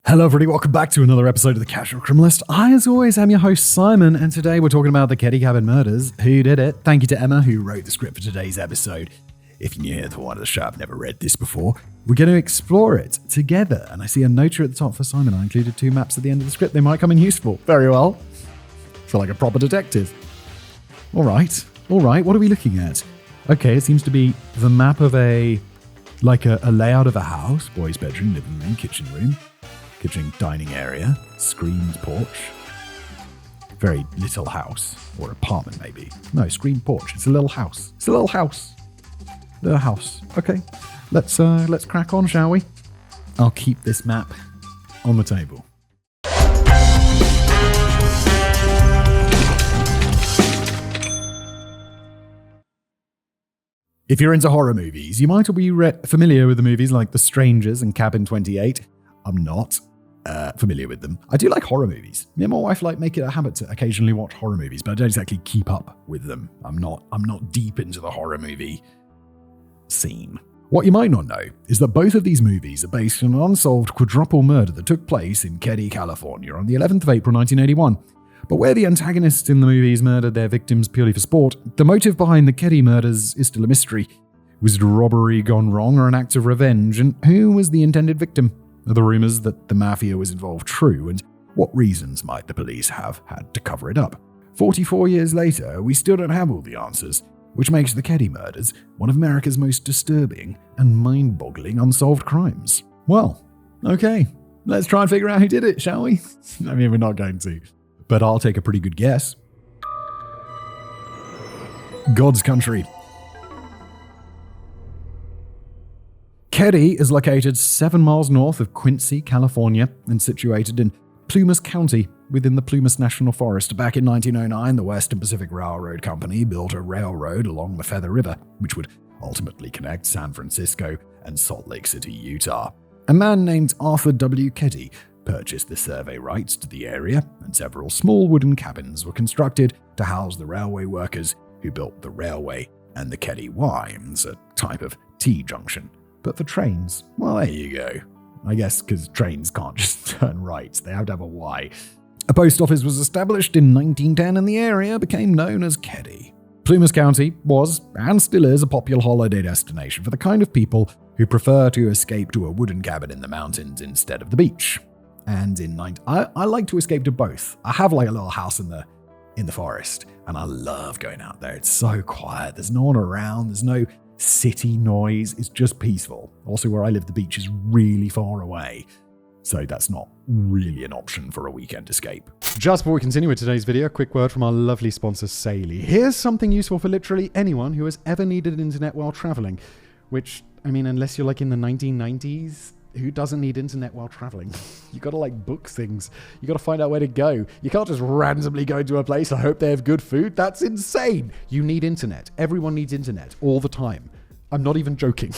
Hello everybody, welcome back to another episode of The Casual Criminalist. I, as always, am your host Simon, and today we're talking about the Keddie cabin murders. Who did it? Thank you to Emma, who wrote the script for today's episode. If you're new to one of the show, I've never read this before. We're going to explore it together, and I see a note at the top for Simon. I included 2 maps at the end of the script. They might come in useful. Very well. Feel like a proper detective. All right, what are we looking at? Okay, it seems to be the map of a layout of a house. Boy's bedroom, living room, kitchen, dining area, screened porch. Very little house, or apartment maybe. No, screened porch. It's a little house. Little house. Okay, let's crack on, shall we? I'll keep this map on the table. If you're into horror movies, you might be familiar with the movies like The Strangers and Cabin 28. I'm not familiar with them. I do like horror movies. Me and my wife make it a habit to occasionally watch horror movies, but I don't exactly keep up with them. I'm not deep into the horror movie scene. What you might not know is that both of these movies are based on an unsolved quadruple murder that took place in Keddie, California on the 11th of April 1981. But where the antagonists in the movies murdered their victims purely for sport, the motive behind the Keddie murders is still a mystery. Was it a robbery gone wrong or an act of revenge? And who was the intended victim? Are the rumors that the mafia was involved true? And what reasons might the police have had to cover it up? 44 years later, we still don't have all the answers, which makes the Keddie murders one of America's most disturbing and mind-boggling unsolved crimes. Well, okay, let's try and figure out who did it, shall we? I mean, we're not going to, but I'll take a pretty good guess. God's country. Keddie is located 7 miles north of Quincy, California, and situated in Plumas County within the Plumas National Forest. Back in 1909, the Western Pacific Railroad Company built a railroad along the Feather River, which would ultimately connect San Francisco and Salt Lake City, Utah. A man named Arthur W. Keddie purchased the survey rights to the area, and several small wooden cabins were constructed to house the railway workers who built the railway and the Keddie Y's, a type of T-junction. But for trains, well, there you go. I guess because trains can't just turn right, they have to have a Y. A post office was established in 1910 and the area became known as Keddie. Plumas County was, and still is, a popular holiday destination for the kind of people who prefer to escape to a wooden cabin in the mountains instead of the beach. And I like to escape to both. I have a little house in the forest, and I love going out there. It's so quiet, there's no one around, there's no city noise, it's just peaceful. Also, where I live, the beach is really far away, so that's not really an option for a weekend escape. Just before we continue with today's video, a quick word from our lovely sponsor, Saley. Here's something useful for literally anyone who has ever needed internet while traveling, which, I mean, unless you're in the 1990s, who doesn't need internet while traveling? You gotta book things. You gotta find out where to go. You can't just randomly go to a place and hope they have good food. That's insane. You need internet. Everyone needs internet all the time. I'm not even joking.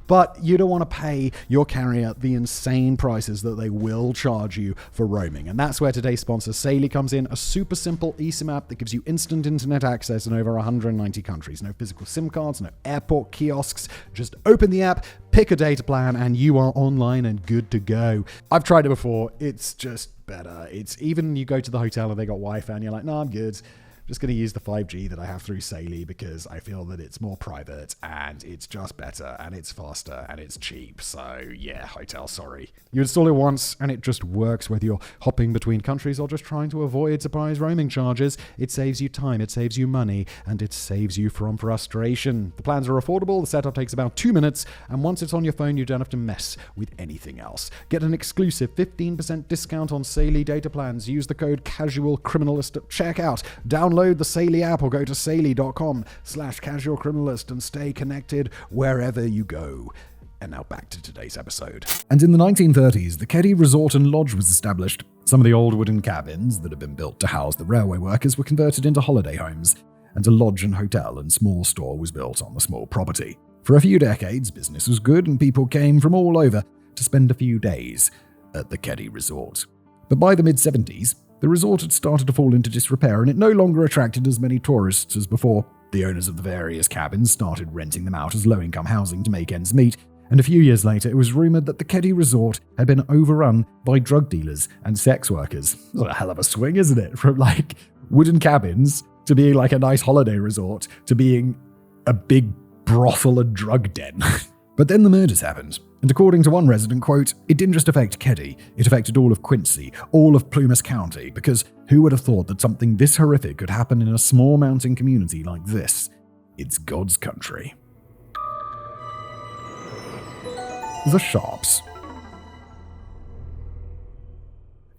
But you don't want to pay your carrier the insane prices that they will charge you for roaming. And that's where today's sponsor, Saley, comes in. A super simple eSIM app that gives you instant internet access in over 190 countries. No physical SIM cards, no airport kiosks. Just open the app, pick a data plan, and you are online and good to go. I've tried it before. It's just better. It's even you go to the hotel and they got Wi-Fi and you're like, no, I'm good. Just going to use the 5G that I have through Saley because I feel that it's more private and it's just better and it's faster and it's cheap. So yeah, hotel, sorry. You install it once and it just works whether you're hopping between countries or just trying to avoid surprise roaming charges. It saves you time, it saves you money, and it saves you from frustration. The plans are affordable, the setup takes about 2 minutes, and once it's on your phone, you don't have to mess with anything else. Get an exclusive 15% discount on Saley data plans. Use the code CASUALCRIMINALIST at checkout. Download the Saley app or go to saley.com/casualcriminalist and stay connected wherever you go. And now back to today's episode. And in the 1930s, the Keddie Resort and Lodge was established. Some of the old wooden cabins that had been built to house the railway workers were converted into holiday homes, and a lodge and hotel and small store was built on the small property. For a few decades, business was good and people came from all over to spend a few days at the Keddie Resort. But by the mid-70s, the resort had started to fall into disrepair and it no longer attracted as many tourists as before. The owners of the various cabins started renting them out as low-income housing to make ends meet, And a few years later, it was rumored that the Keddie resort had been overrun by drug dealers and sex workers. It's a hell of a swing, isn't it? From like wooden cabins to being like a nice holiday resort to being a big brothel and drug den. But then the murders happened. And according to one resident, quote, "It didn't just affect Keddie, it affected all of Quincy, all of Plumas County, because who would have thought that something this horrific could happen in a small mountain community like this? It's God's country." The Sharps.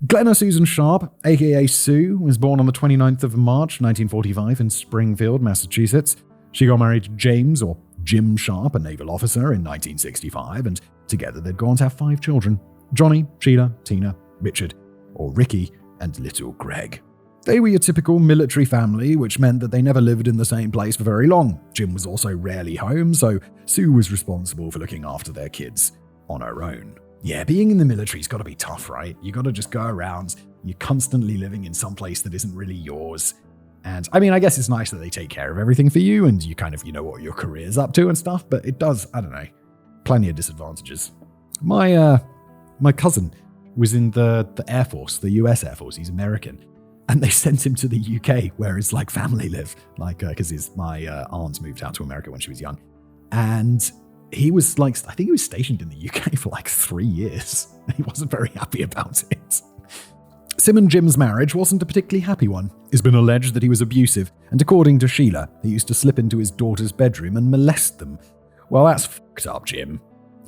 Glenna Susan Sharp, aka Sue, was born on the 29th of March 1945 in Springfield, Massachusetts. She got married to James, or Jim Sharp, a naval officer, in 1965, and together they'd gone to have 5 children: Johnny, Sheila, Tina, Richard, or Ricky, and little Greg. They were your typical military family, which meant that they never lived in the same place for very long. Jim was also rarely home, so Sue was responsible for looking after their kids on her own. Yeah, being in the military's got to be tough, right? You got to just go around, you're constantly living in some place that isn't really yours. And I mean, I guess it's nice that they take care of everything for you and you kind of, know what your career's up to and stuff, but it does, I don't know, plenty of disadvantages. My cousin was in the Air Force, the US Air Force, he's American. And they sent him to the UK where his family live, because my aunt moved out to America when she was young. And he was I think he was stationed in the UK for 3 years. He wasn't very happy about it. Sim and Jim's marriage wasn't a particularly happy one. It's been alleged that he was abusive, and according to Sheila, he used to slip into his daughter's bedroom and molest them. Well, that's fucked up, Jim.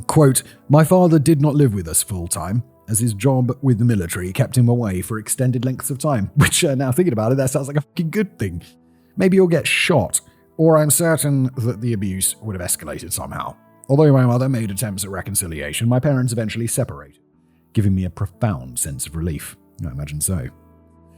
Quote, "My father did not live with us full time, as his job with the military kept him away for extended lengths of time," which, now thinking about it, that sounds like a fucking good thing. "Maybe you'll get shot, or I'm certain that the abuse would have escalated somehow. Although my mother made attempts at reconciliation, my parents eventually separated, giving me a profound sense of relief." I imagine so.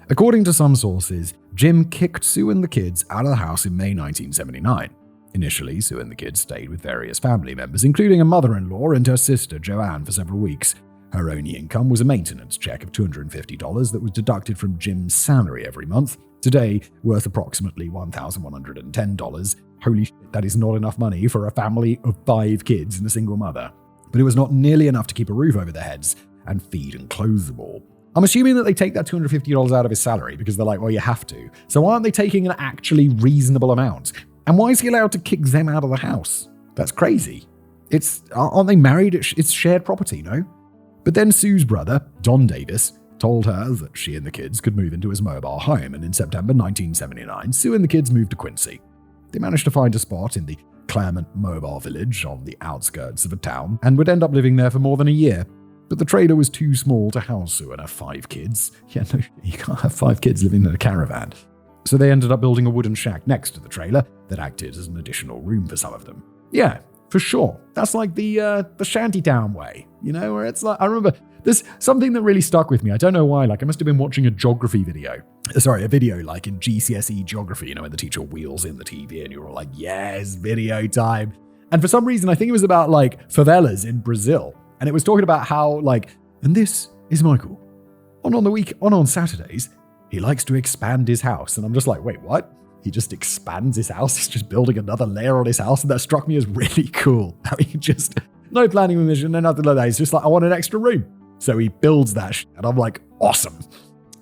According to some sources, Jim kicked Sue and the kids out of the house in May 1979. Initially, Sue and the kids stayed with various family members, including a mother-in-law and her sister, Joanne, for several weeks. Her only income was a maintenance check of $250 that was deducted from Jim's salary every month, today worth approximately $1,110. Holy shit, that is not enough money for a family of 5 kids and a single mother. But it was not nearly enough to keep a roof over their heads and feed and clothe them all. I'm assuming that they take that $250 out of his salary because they're like, well, you have to. So aren't they taking an actually reasonable amount? And why is he allowed to kick them out of the house? That's crazy. Aren't they married? It's shared property, no? But then Sue's brother, Don Davis, told her that she and the kids could move into his mobile home, and in September 1979, Sue and the kids moved to Quincy. They managed to find a spot in the Claremont Mobile Village on the outskirts of a town, and would end up living there for more than a year. But the trailer was too small to house Sue and her 5 kids. Yeah, no, you can't have 5 kids living in a caravan. So they ended up building a wooden shack next to the trailer that acted as an additional room for some of them. Yeah, for sure. That's like the shantytown way, where it's like, I remember there's something that really stuck with me. I don't know why. I must have been watching a geography video. A video in GCSE geography, when the teacher wheels in the TV and you're all like, yes, video time. And for some reason, I think it was about favelas in Brazil. And it was talking about how and this is Michael. On Saturdays, he likes to expand his house. And I'm just like, wait, what? He just expands his house? He's just building another layer on his house? And that struck me as really cool. How he just, no planning permission, no nothing like that. He's just I want an extra room. So he builds that shit. And I'm like, awesome.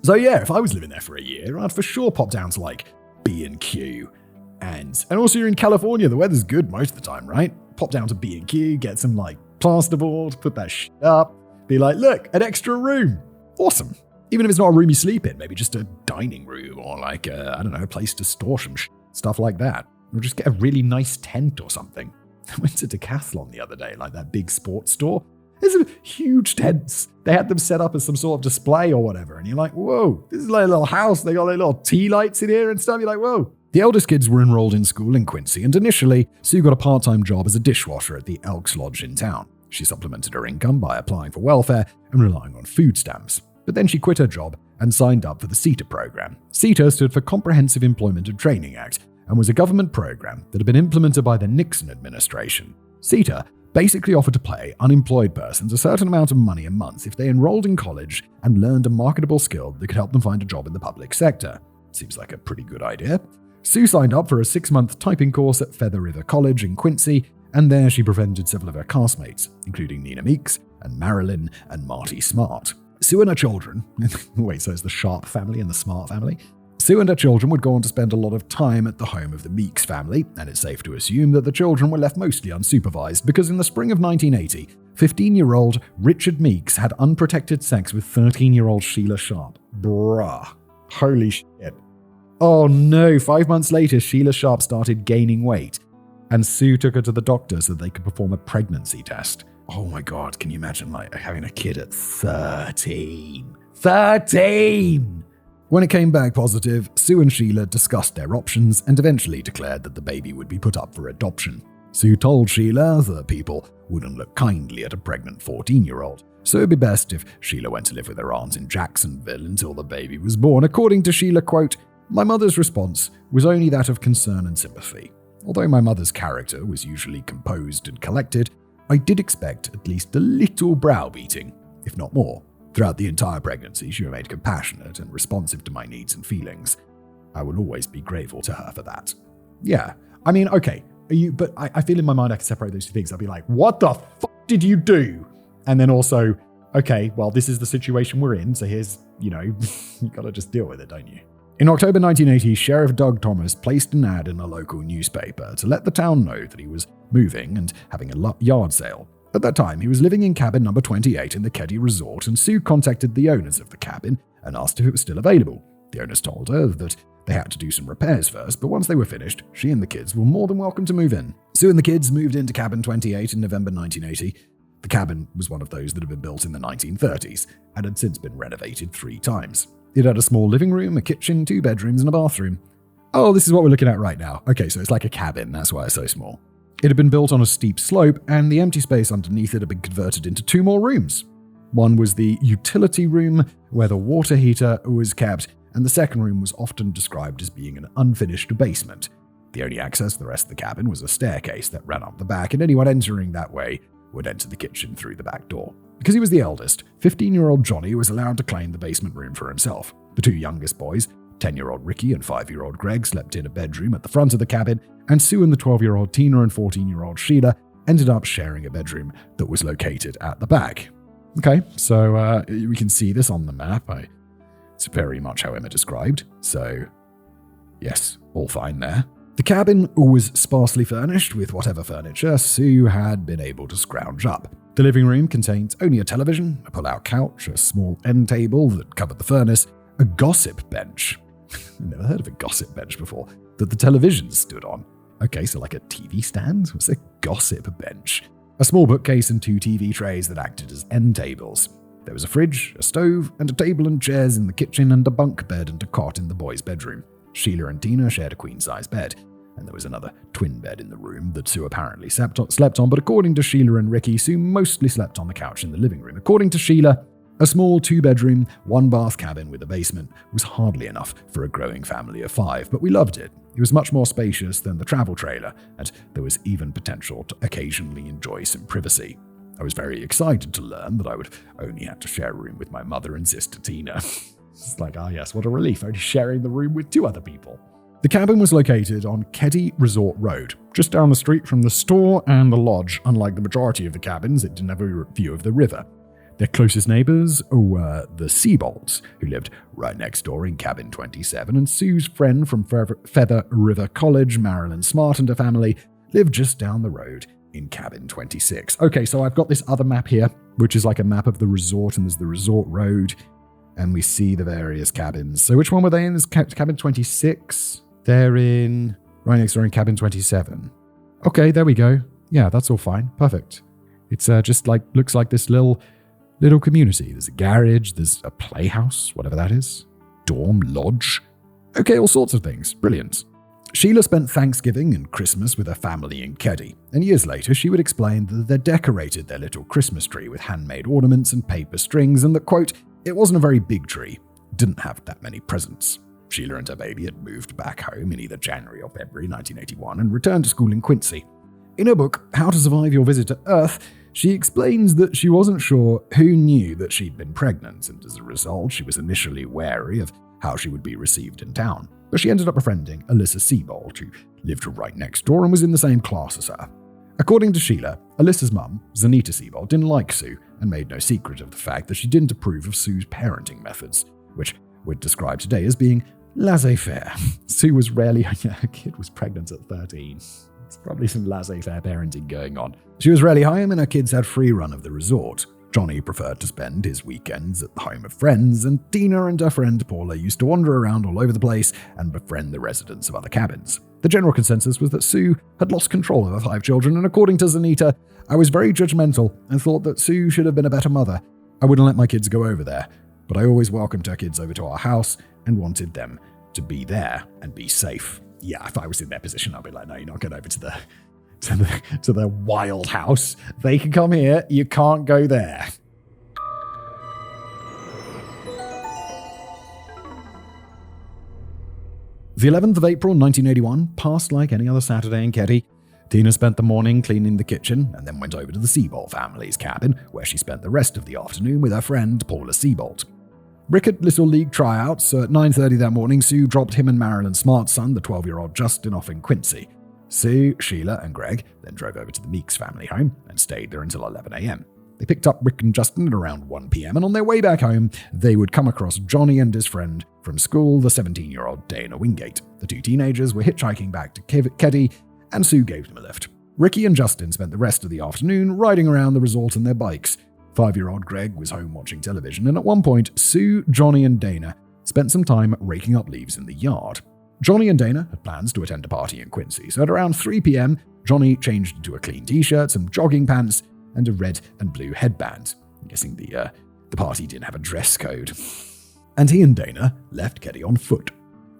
So yeah, if I was living there for a year, I'd for sure pop down to B&Q. And also you're in California, the weather's good most of the time, right? Pop down to B&Q, get some plasterboard, put that shit up, be like, look, an extra room. Awesome. Even if it's not a room you sleep in, maybe just a dining room or a place to store some stuff like that. Or just get a really nice tent or something. I went to Decathlon the other day, that big sports store. There's some huge tents. They had them set up as some sort of display or whatever. And you're like, whoa, this is like a little house. They got little tea lights in here and stuff. You're like, whoa. The eldest kids were enrolled in school in Quincy, and initially, Sue got a part-time job as a dishwasher at the Elks Lodge in town. She supplemented her income by applying for welfare and relying on food stamps. But then she quit her job and signed up for the CETA program. CETA stood for Comprehensive Employment and Training Act and was a government program that had been implemented by the Nixon administration. CETA basically offered to pay unemployed persons a certain amount of money a month if they enrolled in college and learned a marketable skill that could help them find a job in the public sector. Seems like a pretty good idea. Sue signed up for a 6-month typing course at Feather River College in Quincy and there she befriended several of her classmates, including Nina Meeks and Marilyn and Marty Smartt. Sue and her children, wait, so it's the Sharp family and the Smart family? Sue and her children would go on to spend a lot of time at the home of the Meeks family, and it's safe to assume that the children were left mostly unsupervised because in the spring of 1980, 15-year-old Richard Meeks had unprotected sex with 13-year-old Sheila Sharp. Bruh. Holy shit. Oh no, 5 months later, Sheila Sharp started gaining weight, and Sue took her to the doctor so they could perform a pregnancy test. Oh my god, can you imagine having a kid at 13? 13! When it came back positive, Sue and Sheila discussed their options and eventually declared that the baby would be put up for adoption. Sue told Sheila that people wouldn't look kindly at a pregnant 14-year-old, so it'd be best if Sheila went to live with her aunt in Jacksonville until the baby was born. According to Sheila, quote, "My mother's response was only that of concern and sympathy. Although my mother's character was usually composed and collected, I did expect at least a little browbeating, if not more. Throughout the entire pregnancy, she remained compassionate and responsive to my needs and feelings. I will always be grateful to her for that." Yeah, I mean, okay, but I feel in my mind I can separate those two things. I'll be like, what the fuck did you do? And then also, okay, well, this is the situation we're in, so here's, you gotta just deal with it, don't you? In October 1980, Sheriff Doug Thomas placed an ad in a local newspaper to let the town know that he was moving and having a yard sale. At that time, he was living in cabin number 28 in the Keddie resort, and Sue contacted the owners of the cabin and asked if it was still available. The owners told her that they had to do some repairs first, but once they were finished, she and the kids were more than welcome to move in. Sue and the kids moved into cabin 28 in November 1980. The cabin was one of those that had been built in the 1930s and had since been renovated 3 times. It had a small living room, a kitchen, 2 bedrooms, and a bathroom. Oh, this is what we're looking at right now. Okay, so it's like a cabin, that's why it's so small. It had been built on a steep slope, and the empty space underneath it had been converted into 2 more rooms. One was the utility room, where the water heater was kept, and the second room was often described as being an unfinished basement. The only access to the rest of the cabin was a staircase that ran up the back, and anyone entering that way would enter the kitchen through the back door. Because he was the eldest, 15-year-old Johnny was allowed to claim the basement room for himself. The 2 youngest boys, 10-year-old Ricky and 5-year-old Greg, slept in a bedroom at the front of the cabin, and Sue and the 12-year-old Tina and 14-year-old Sheila ended up sharing a bedroom that was located at the back. Okay, so we can see this on the map. It's very much how Emma described, so yes, all fine there. The cabin was sparsely furnished with whatever furniture Sue had been able to scrounge up. The living room contained only a television, a pull-out couch, a small end table that covered the furnace, a gossip bench. I've never heard of a gossip bench before, that the television stood on. Okay, so like a TV stand? What's a gossip bench? A small bookcase and 2 TV trays that acted as end tables. There was a fridge, a stove, and a table and chairs in the kitchen, and a bunk bed and a cot in the boys' bedroom. Sheila and Tina shared a queen-size bed, and there was another twin bed in the room that Sue apparently slept on, but according to Sheila and Ricky, Sue mostly slept on the couch in the living room. According to Sheila, a small 2-bedroom, 1-bath cabin with a basement was hardly enough for a growing family of 5, but we loved it. It was much more spacious than the travel trailer, and there was even potential to occasionally enjoy some privacy. I was very excited to learn that I would only have to share a room with my mother and sister Tina. It's like, yes, what a relief, only sharing the room with 2 other people. The cabin was located on Keddie Resort Road, just down the street from the store and the lodge. Unlike the majority of the cabins, it didn't have a view of the river. Their closest neighbors were the Seabolds, who lived right next door in cabin 27, and Sue's friend from Feather River College, Marilyn Smartt, and her family lived just down the road in cabin 26. Okay, so I've got this other map here, which is like a map of the resort, and there's the resort road, and we see the various cabins. So which one were they in? Is cabin 26? They're in right next door in cabin 27. Okay, there we go. Yeah, that's all fine. Perfect. It's just like, looks like this little community. There's a garage, there's a playhouse, whatever that is, dorm, lodge. Okay, all sorts of things. Brilliant. Sheila spent Thanksgiving and Christmas with her family in Keddie, and years later she would explain that they decorated their little Christmas tree with handmade ornaments and paper strings, and that, quote, it wasn't a very big tree, didn't have that many presents. Sheila and her baby had moved back home in either January or February 1981 and returned to school in Quincy. In her book, How to Survive Your Visit to Earth, she explains that she wasn't sure who knew that she'd been pregnant, and as a result, she was initially wary of how she would be received in town. But she ended up befriending Alyssa Seabold, who lived right next door and was in the same class as her. According to Sheila, Alyssa's mum, Zanita Siebold, didn't like Sue and made no secret of the fact that she didn't approve of Sue's parenting methods, which we'd describe today as being laissez-faire. Sue was rarely... Yeah, her kid was pregnant at 13. There's probably some laissez-faire parenting going on. She was rarely home and her kids had free run of the resort. Johnny preferred to spend his weekends at the home of friends, and Tina and her friend Paula used to wander around all over the place and befriend the residents of other cabins. The general consensus was that Sue had lost control of her 5 children, and according to Zanita, I was very judgmental and thought that Sue should have been a better mother. I wouldn't let my kids go over there, but I always welcomed her kids over to our house and wanted them to be there and be safe. Yeah, if I was in their position, I'd be like, no, you're not going over to the wild house. They can come here, you can't go there. The 11th of April 1981 passed like any other Saturday in Keddie. Tina spent the morning cleaning the kitchen and then went over to the Siebold family's cabin, where she spent the rest of the afternoon with her friend Paula Siebold. Rick had Little League tryouts, so at 9:30 that morning, Sue dropped him and Marilyn Smartt's son, the 12-year-old Justin, off in Quincy. Sue, Sheila, and Greg then drove over to the Meeks family home and stayed there until 11 a.m. They picked up Rick and Justin at around 1 p.m, and on their way back home, they would come across Johnny and his friend from school, the 17-year-old Dana Wingate. The 2 teenagers were hitchhiking back to Keddie, and Sue gave them a lift. Ricky and Justin spent the rest of the afternoon riding around the resort on their bikes. 5-year-old Greg was home watching television, and at one point, Sue, Johnny, and Dana spent some time raking up leaves in the yard. Johnny and Dana had plans to attend a party in Quincy, so at around 3 p.m, Johnny changed into a clean t-shirt, some jogging pants, and a red and blue headband. I'm guessing the party didn't have a dress code. And he and Dana left Keddie on foot.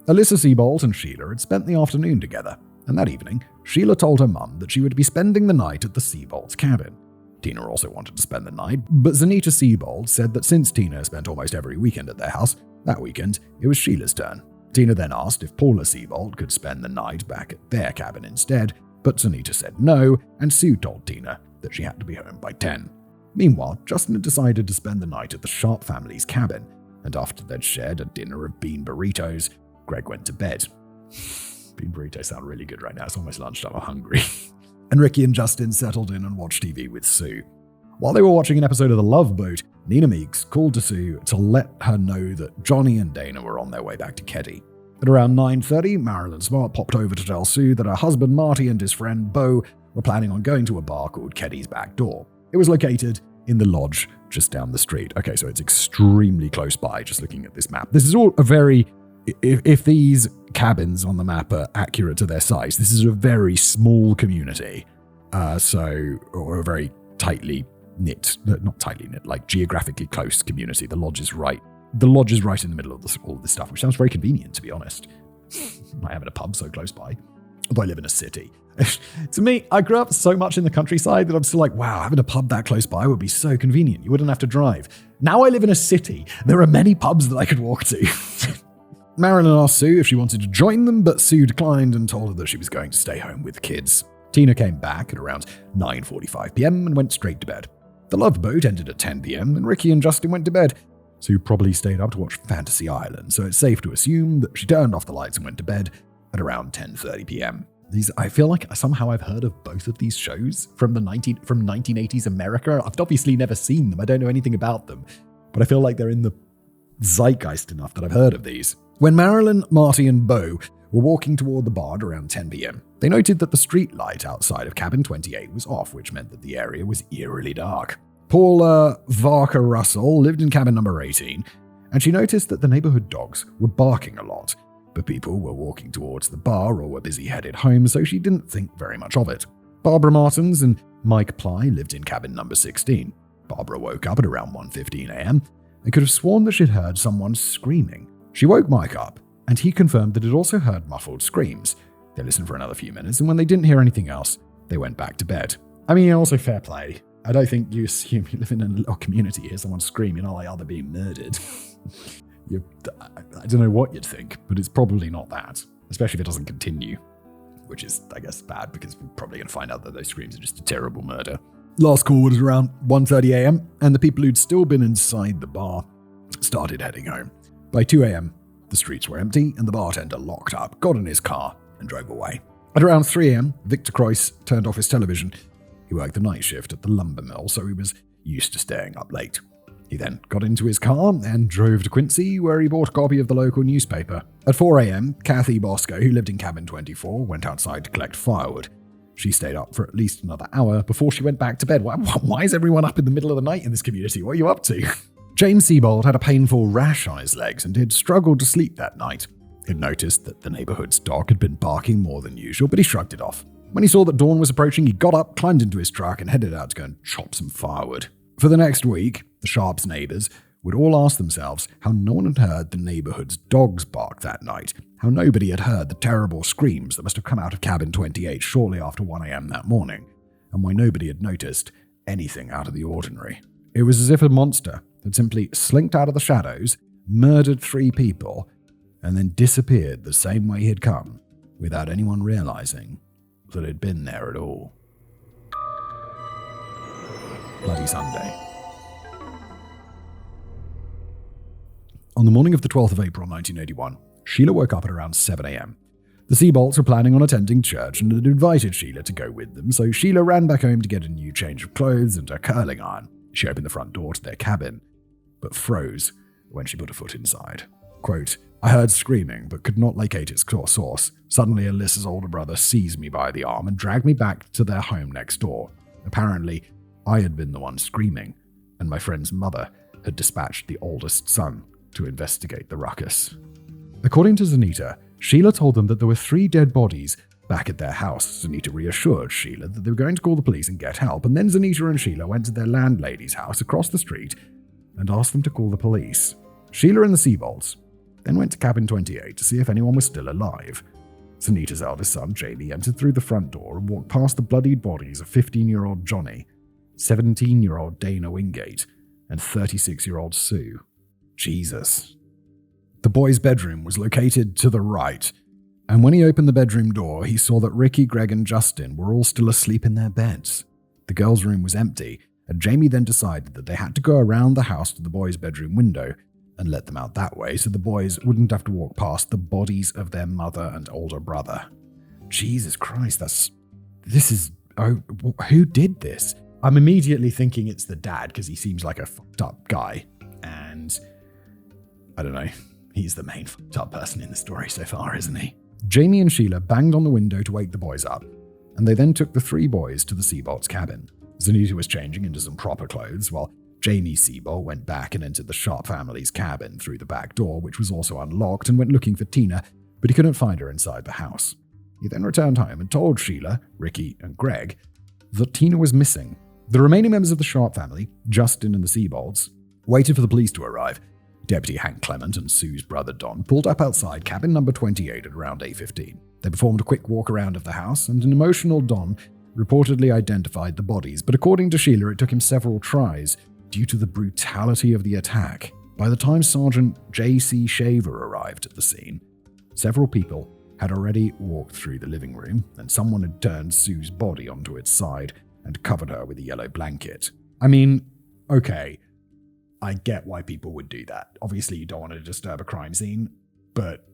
Alyssa Siebold and Sheila had spent the afternoon together, and that evening, Sheila told her mum that she would be spending the night at the Siebold's cabin. Tina also wanted to spend the night, but Zanita Siebold said that since Tina spent almost every weekend at their house, that weekend it was Sheila's turn. Tina then asked if Paula Siebold could spend the night back at their cabin instead, but Zanita said no, and Sue told Tina that she had to be home by 10. Meanwhile, Justin had decided to spend the night at the Sharp family's cabin, and after they'd shared a dinner of bean burritos, Greg went to bed. Bean burritos sound really good right now, it's almost lunchtime, I'm hungry. And Ricky and Justin settled in and watched TV with Sue. While they were watching an episode of The Love Boat, Nina Meeks called to Sue to let her know that Johnny and Dana were on their way back to Keddie. At around 9:30, Marilyn Smartt popped over to tell Sue that her husband Marty and his friend Beau were planning on going to a bar called Keddie's Back Door. It was located in the lodge just down the street. Okay, so it's extremely close by, just looking at this map. This is all a very... If these cabins on the map are accurate to their size, this is a very small community. Or a very tightly knit, not tightly knit, like geographically close community. The lodge is right in the middle of all this stuff, which sounds very convenient, to be honest. Not having a pub so close by. Although I live in a city. To me, I grew up so much in the countryside that I'm still like, wow, having a pub that close by would be so convenient. You wouldn't have to drive. Now I live in a city. There are many pubs that I could walk to. Marilyn asked Sue if she wanted to join them, but Sue declined and told her that she was going to stay home with the kids. Tina came back at around 9:45 p.m. and went straight to bed. The Love Boat ended at 10 p.m. and Ricky and Justin went to bed. Sue probably stayed up to watch Fantasy Island, so it's safe to assume that she turned off the lights and went to bed at around 10:30 p.m. I feel like somehow I've heard of both of these shows from 1980s America. I've obviously never seen them. I don't know anything about them, but I feel like they're in the zeitgeist enough that I've heard of these. When Marilyn, Marty, and Beau were walking toward the bar at around 10 p.m., they noted that the street light outside of cabin 28 was off, which meant that the area was eerily dark. Paula Varka Russell lived in cabin number 18, and she noticed that the neighborhood dogs were barking a lot, but people were walking towards the bar or were busy headed home, so she didn't think very much of it. Barbara Martins and Mike Ply lived in cabin number 16. Barbara woke up at around 1:15 a.m. and could have sworn that she'd heard someone screaming. She woke Mike up, and he confirmed that he'd also heard muffled screams. They listened for another few minutes, and when they didn't hear anything else, they went back to bed. I mean, also fair play. I don't think you assume you live in a little community, you hear someone scream, you're not like, oh, they're being murdered. I don't know what you'd think, but it's probably not that, especially if it doesn't continue, which is, I guess, bad because we're probably going to find out that those screams are just a terrible murder. Last call was around 1:30 a.m., and the people who'd still been inside the bar started heading home. By 2 a.m., the streets were empty, and the bartender locked up, got in his car, and drove away. At around 3 a.m., Victor Croyce turned off his television. He worked the night shift at the lumber mill, so he was used to staying up late. He then got into his car and drove to Quincy, where he bought a copy of the local newspaper. At 4 a.m., Kathy Bosco, who lived in cabin 24, went outside to collect firewood. She stayed up for at least another hour before she went back to bed. Why is everyone up in the middle of the night in this community? What are you up to? James Seabold had a painful rash on his legs and had struggled to sleep that night. He'd noticed that the neighborhood's dog had been barking more than usual, but he shrugged it off. When he saw that dawn was approaching, he got up, climbed into his truck, and headed out to go and chop some firewood. For the next week, the Sharps' neighbors would all ask themselves how no one had heard the neighborhood's dogs bark that night, how nobody had heard the terrible screams that must have come out of cabin 28 shortly after 1 a.m. that morning, and why nobody had noticed anything out of the ordinary. It was as if a monster had simply slinked out of the shadows, murdered 3 people, and then disappeared the same way he'd come, without anyone realizing that it'd been there at all. Bloody Sunday. On the morning of the 12th of April 1981, Sheila woke up at around 7 a.m. The Seabolts were planning on attending church and had invited Sheila to go with them, so Sheila ran back home to get a new change of clothes and a curling iron. She opened the front door to their cabin, but froze when she put a foot inside. Quote, "I heard screaming, but could not locate its source. Suddenly, Alyssa's older brother seized me by the arm and dragged me back to their home next door. Apparently, I had been the one screaming, and my friend's mother had dispatched the oldest son to investigate the ruckus." According to Zanita, Sheila told them that there were 3 dead bodies back at their house. Zanita reassured Sheila that they were going to call the police and get help, and then Zanita and Sheila went to their landlady's house across the street and asked them to call the police. Sheila and the Seabolts then went to cabin 28 to see if anyone was still alive. Zanita's eldest son, Jamie, entered through the front door and walked past the bloodied bodies of 15-year-old Johnny, 17-year-old Dana Wingate, and 36-year-old Sue. Jesus. The boy's bedroom was located to the right, and when he opened the bedroom door, he saw that Ricky, Greg, and Justin were all still asleep in their beds. The girls' room was empty, and Jamie then decided that they had to go around the house to the boys' bedroom window and let them out that way so the boys wouldn't have to walk past the bodies of their mother and older brother. Jesus Christ, who did this? I'm immediately thinking it's the dad because he seems like a fucked up guy, and I don't know, he's the main fucked up person in the story so far, isn't he? Jamie and Sheila banged on the window to wake the boys up, and they then took the 3 boys to the Seabolt's cabin. Zanita was changing into some proper clothes, while Jamie Seabolt went back and entered the Sharp family's cabin through the back door, which was also unlocked, and went looking for Tina, but he couldn't find her inside the house. He then returned home and told Sheila, Ricky, and Greg that Tina was missing. The remaining members of the Sharp family, Justin and the Seabolts, waited for the police to arrive. Deputy Hank Clement and Sue's brother Don pulled up outside cabin number 28 at around 8:15. They performed a quick walk around of the house, and an emotional Don reportedly identified the bodies, but according to Sheila, it took him several tries due to the brutality of the attack. By the time Sergeant J.C. Shaver arrived at the scene, several people had already walked through the living room, and someone had turned Sue's body onto its side and covered her with a yellow blanket. I mean, okay, I get why people would do that. Obviously, you don't want to disturb a crime scene, but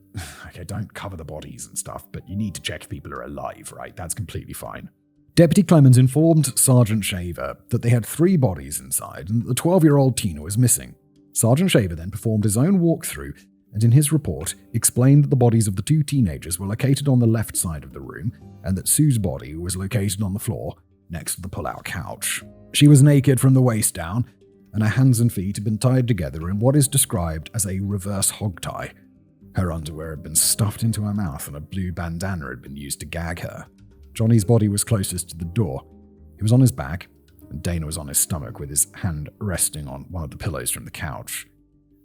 okay, don't cover the bodies and stuff, but you need to check if people are alive, right? That's completely fine. Deputy Clemens informed Sergeant Shaver that they had 3 bodies inside and that the 12-year-old Tina was missing. Sergeant Shaver then performed his own walkthrough and in his report explained that the bodies of the 2 teenagers were located on the left side of the room and that Sue's body was located on the floor next to the pull-out couch. She was naked from the waist down, and her hands and feet had been tied together in what is described as a reverse hog tie. Her underwear had been stuffed into her mouth and a blue bandana had been used to gag her. Johnny's body was closest to the door. He was on his back, and Dana was on his stomach with his hand resting on one of the pillows from the couch.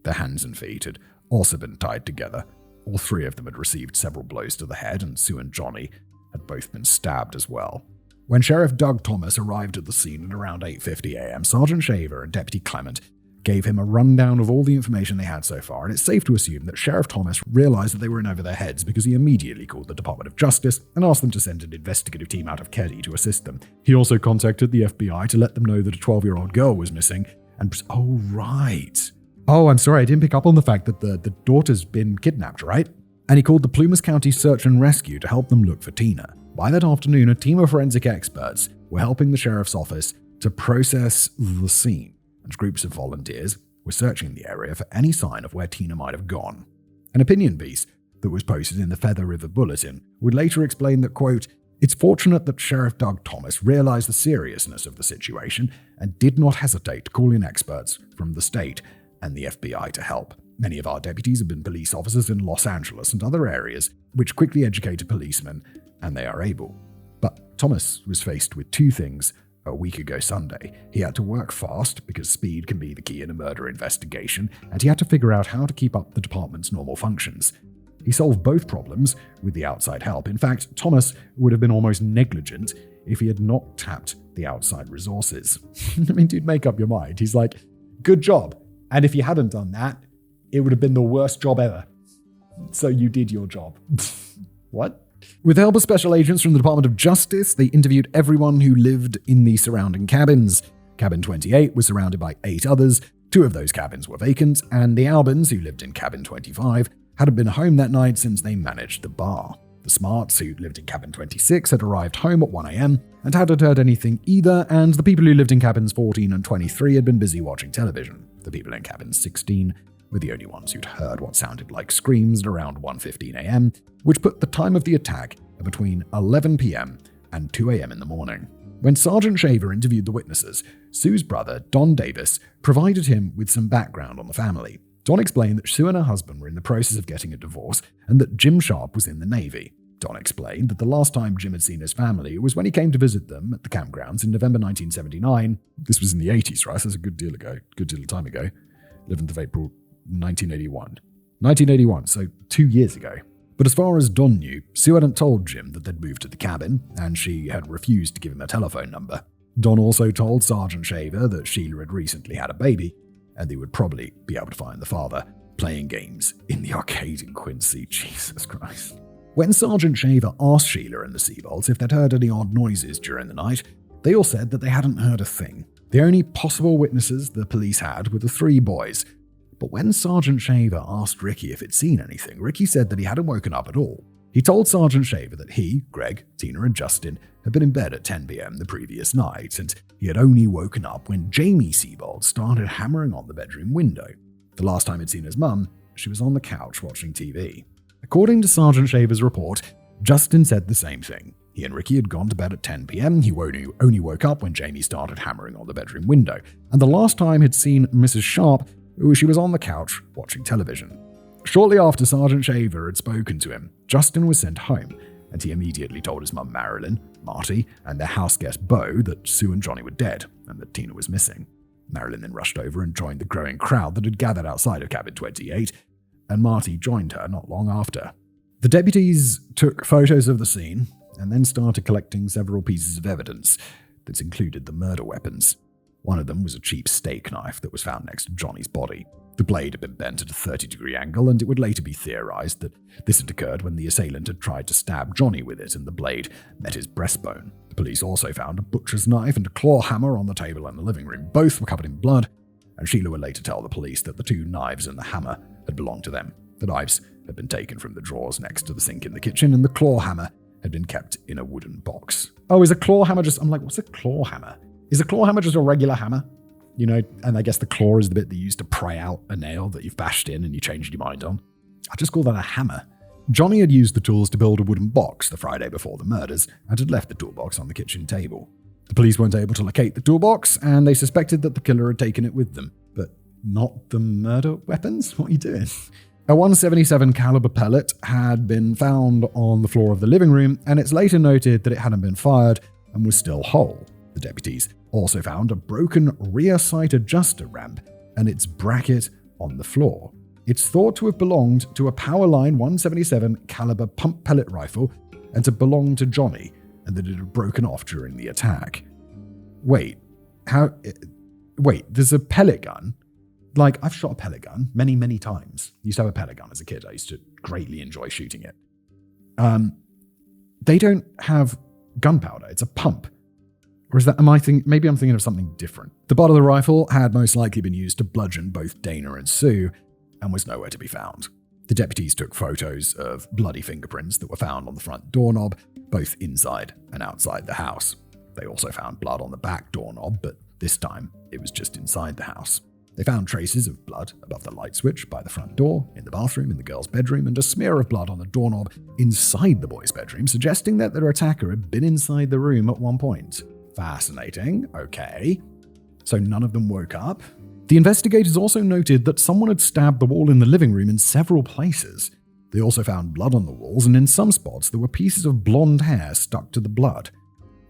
Their hands and feet had also been tied together. All 3 of them had received several blows to the head, and Sue and Johnny had both been stabbed as well. When Sheriff Doug Thomas arrived at the scene at around 8:50 a.m., Sergeant Shaver and Deputy Clement gave him a rundown of all the information they had so far, and it's safe to assume that Sheriff Thomas realized that they were in over their heads because he immediately called the Department of Justice and asked them to send an investigative team out of Keddie to assist them. He also contacted the FBI to let them know that a 12-year-old girl was missing, and oh, right. Oh, I'm sorry, I didn't pick up on the fact that the daughter's been kidnapped, right? And he called the Plumas County Search and Rescue to help them look for Tina. By that afternoon, a team of forensic experts were helping the sheriff's office to process the scene, and groups of volunteers were searching the area for any sign of where Tina might have gone. An opinion piece that was posted in the Feather River Bulletin would later explain that, quote, "It's fortunate that Sheriff Doug Thomas realized the seriousness of the situation and did not hesitate to call in experts from the state and the FBI to help. Many of our deputies have been police officers in Los Angeles and other areas, which quickly educated policemen, and they are able." But Thomas was faced with two things a week ago Sunday. He had to work fast, because speed can be the key in a murder investigation, and he had to figure out how to keep up the department's normal functions. He solved both problems with the outside help. In fact, Thomas would have been almost negligent if he had not tapped the outside resources. I mean, dude, make up your mind. He's like, good job. And if you hadn't done that, it would have been the worst job ever. So you did your job. What? With the help of special agents from the Department of Justice, they interviewed everyone who lived in the surrounding cabins. Cabin 28 was surrounded by 8 others. 2 of those cabins were vacant, and the Albans, who lived in cabin 25, hadn't been home that night since they managed the bar. The Smarts, who lived in cabin 26, had arrived home at 1 a.m. and hadn't heard anything either, and the people who lived in cabins 14 and 23 had been busy watching television. The people in cabin 16 were the only ones who'd heard what sounded like screams at around 1:15 a.m., which put the time of the attack at between 11 p.m. and 2 a.m. in the morning. When Sergeant Shearer interviewed the witnesses, Sue's brother, Don Davis, provided him with some background on the family. Don explained that Sue and her husband were in the process of getting a divorce and that Jim Sharp was in the Navy. Don explained that the last time Jim had seen his family was when he came to visit them at the campgrounds in November 1979. This was in the 80s, right? That's a good deal of time ago. 11th of April, 1981. 1981, so 2 years ago. But as far as Don knew, Sue hadn't told Jim that they'd moved to the cabin, and she had refused to give him a telephone number. Don also told Sergeant Shearer that Sheila had recently had a baby, and they would probably be able to find the father playing games in the arcade in Quincy. Jesus Christ. When Sergeant Shearer asked Sheila and the Seabolds if they'd heard any odd noises during the night, they all said that they hadn't heard a thing. The only possible witnesses the police had were the 3 boys. But when Sergeant Shearer asked Ricky if he'd seen anything, Ricky said that he hadn't woken up at all. He told Sergeant Shearer that he, Greg, Tina and Justin had been in bed at 10 p.m. the previous night, and he had only woken up when Jamie Seabold started hammering on the bedroom window. The last time he'd seen his mum, she was on the couch watching TV. According to Sergeant Shearer's report, Justin said the same thing. He and Ricky had gone to bed at 10 p.m. He only woke up when Jamie started hammering on the bedroom window. And the last time he'd seen Mrs. Sharp, she was on the couch watching television. Shortly after Sergeant Shearer had spoken to him, Justin was sent home, and he immediately told his mum Marilyn, Marty, and their house guest Bo that Sue and Johnny were dead, and that Tina was missing. Marilyn then rushed over and joined the growing crowd that had gathered outside of cabin 28, and Marty joined her not long after. The deputies took photos of the scene, and then started collecting several pieces of evidence that included the murder weapons. One of them was a cheap steak knife that was found next to Johnny's body. The blade had been bent at a 30-degree angle, and it would later be theorized that this had occurred when the assailant had tried to stab Johnny with it, and the blade met his breastbone. The police also found a butcher's knife and a claw hammer on the table in the living room. Both were covered in blood, and Sheila would later tell the police that the 2 knives and the hammer had belonged to them. The knives had been taken from the drawers next to the sink in the kitchen, and the claw hammer had been kept in a wooden box. Oh, is a claw hammer just... I'm like, what's a claw hammer? Is a claw hammer just a regular hammer? You know, and I guess the claw is the bit that you use to pry out a nail that you've bashed in and you changed your mind on. I just call that a hammer. Johnny had used the tools to build a wooden box the Friday before the murders and had left the toolbox on the kitchen table. The police weren't able to locate the toolbox, and they suspected that the killer had taken it with them. But not the murder weapons? What are you doing? A .177 caliber pellet had been found on the floor of the living room, and it's later noted that it hadn't been fired and was still whole. The deputies also found a broken rear sight adjuster ramp and its bracket on the floor. It's thought to have belonged to a Powerline .177 caliber pump pellet rifle and to belong to Johnny, and that it had broken off during the attack. Wait, there's a pellet gun? Like, I've shot a pellet gun many, many times. I used to have a pellet gun as a kid. I used to greatly enjoy shooting it. They don't have gunpowder. It's a pump. Or is that, maybe I'm thinking of something different. The butt of the rifle had most likely been used to bludgeon both Dana and Sue, and was nowhere to be found. The deputies took photos of bloody fingerprints that were found on the front doorknob, both inside and outside the house. They also found blood on the back doorknob, but this time it was just inside the house. They found traces of blood above the light switch by the front door, in the bathroom, in the girl's bedroom, and a smear of blood on the doorknob inside the boy's bedroom, suggesting that their attacker had been inside the room at one point. Fascinating. Okay. So none of them woke up? The investigators also noted that someone had stabbed the wall in the living room in several places. They also found blood on the walls, and in some spots there were pieces of blonde hair stuck to the blood.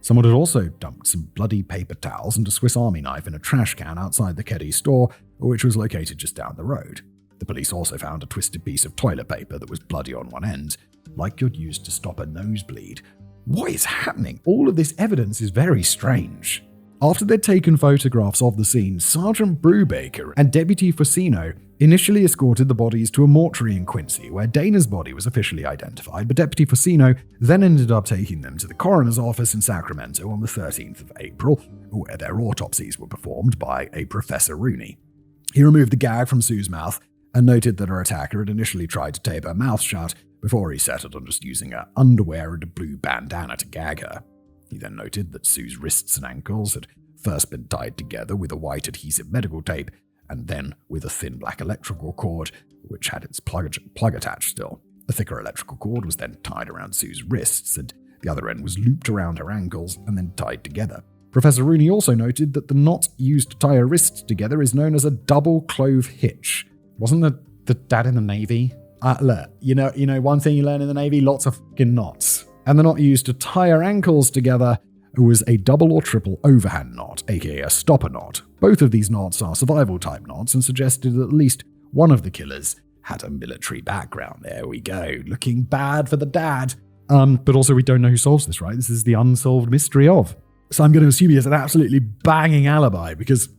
Someone had also dumped some bloody paper towels and a Swiss Army knife in a trash can outside the Keddie store, which was located just down the road. The police also found a twisted piece of toilet paper that was bloody on one end, like you'd used to stop a nosebleed. What is happening? All of this evidence is very strange. After they'd taken photographs of the scene, Sergeant Brubaker and Deputy Fusino initially escorted the bodies to a mortuary in Quincy, where Dana's body was officially identified, but Deputy Fusino then ended up taking them to the coroner's office in Sacramento on the 13th of April, where their autopsies were performed by a Professor Rooney. He removed the gag from Sue's mouth and noted that her attacker had initially tried to tape her mouth shut before he settled on just using her underwear and a blue bandana to gag her. He then noted that Sue's wrists and ankles had first been tied together with a white adhesive medical tape, and then with a thin black electrical cord, which had its plug attached still. A thicker electrical cord was then tied around Sue's wrists, and the other end was looped around her ankles and then tied together. Professor Rooney also noted that the knot used to tie her wrists together is known as a double clove hitch. Wasn't the dad in the Navy? Look, you know, one thing you learn in the Navy, lots of fucking knots. And the knot used to tie her ankles together was a double or triple overhand knot, aka a stopper knot. Both of these knots are survival-type knots and suggested that at least one of the killers had a military background. There we go, looking bad for the dad. But also we don't know who solves this, right? This is the unsolved mystery of. So I'm going to assume he has an absolutely banging alibi because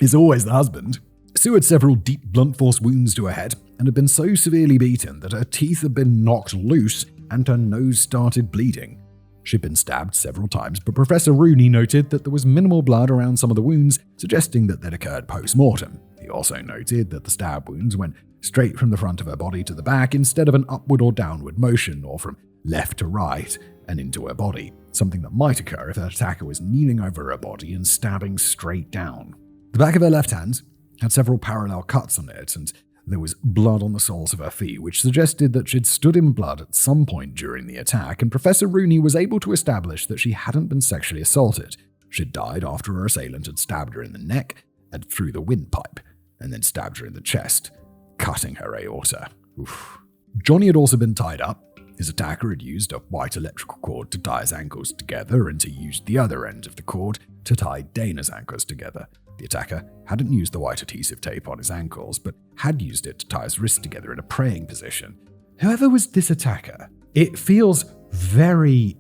it's always the husband. Sue had several deep blunt force wounds to her head and had been so severely beaten that her teeth had been knocked loose and her nose started bleeding. She'd been stabbed several times, but Professor Rooney noted that there was minimal blood around some of the wounds, suggesting that they'd occurred post-mortem. He also noted that the stab wounds went straight from the front of her body to the back instead of an upward or downward motion, or from left to right and into her body, something that might occur if her attacker was kneeling over her body and stabbing straight down. The back of her left hand had several parallel cuts on it, and there was blood on the soles of her feet, which suggested that she'd stood in blood at some point during the attack, and Professor Rooney was able to establish that she hadn't been sexually assaulted. She'd died after her assailant had stabbed her in the neck and through the windpipe, and then stabbed her in the chest, cutting her aorta. Oof. Johnny had also been tied up. His attacker had used a white electrical cord to tie his ankles together, and he used the other end of the cord to tie Dana's ankles together. The attacker hadn't used the white adhesive tape on his ankles, but had used it to tie his wrists together in a praying position. Whoever was this attacker, it feels very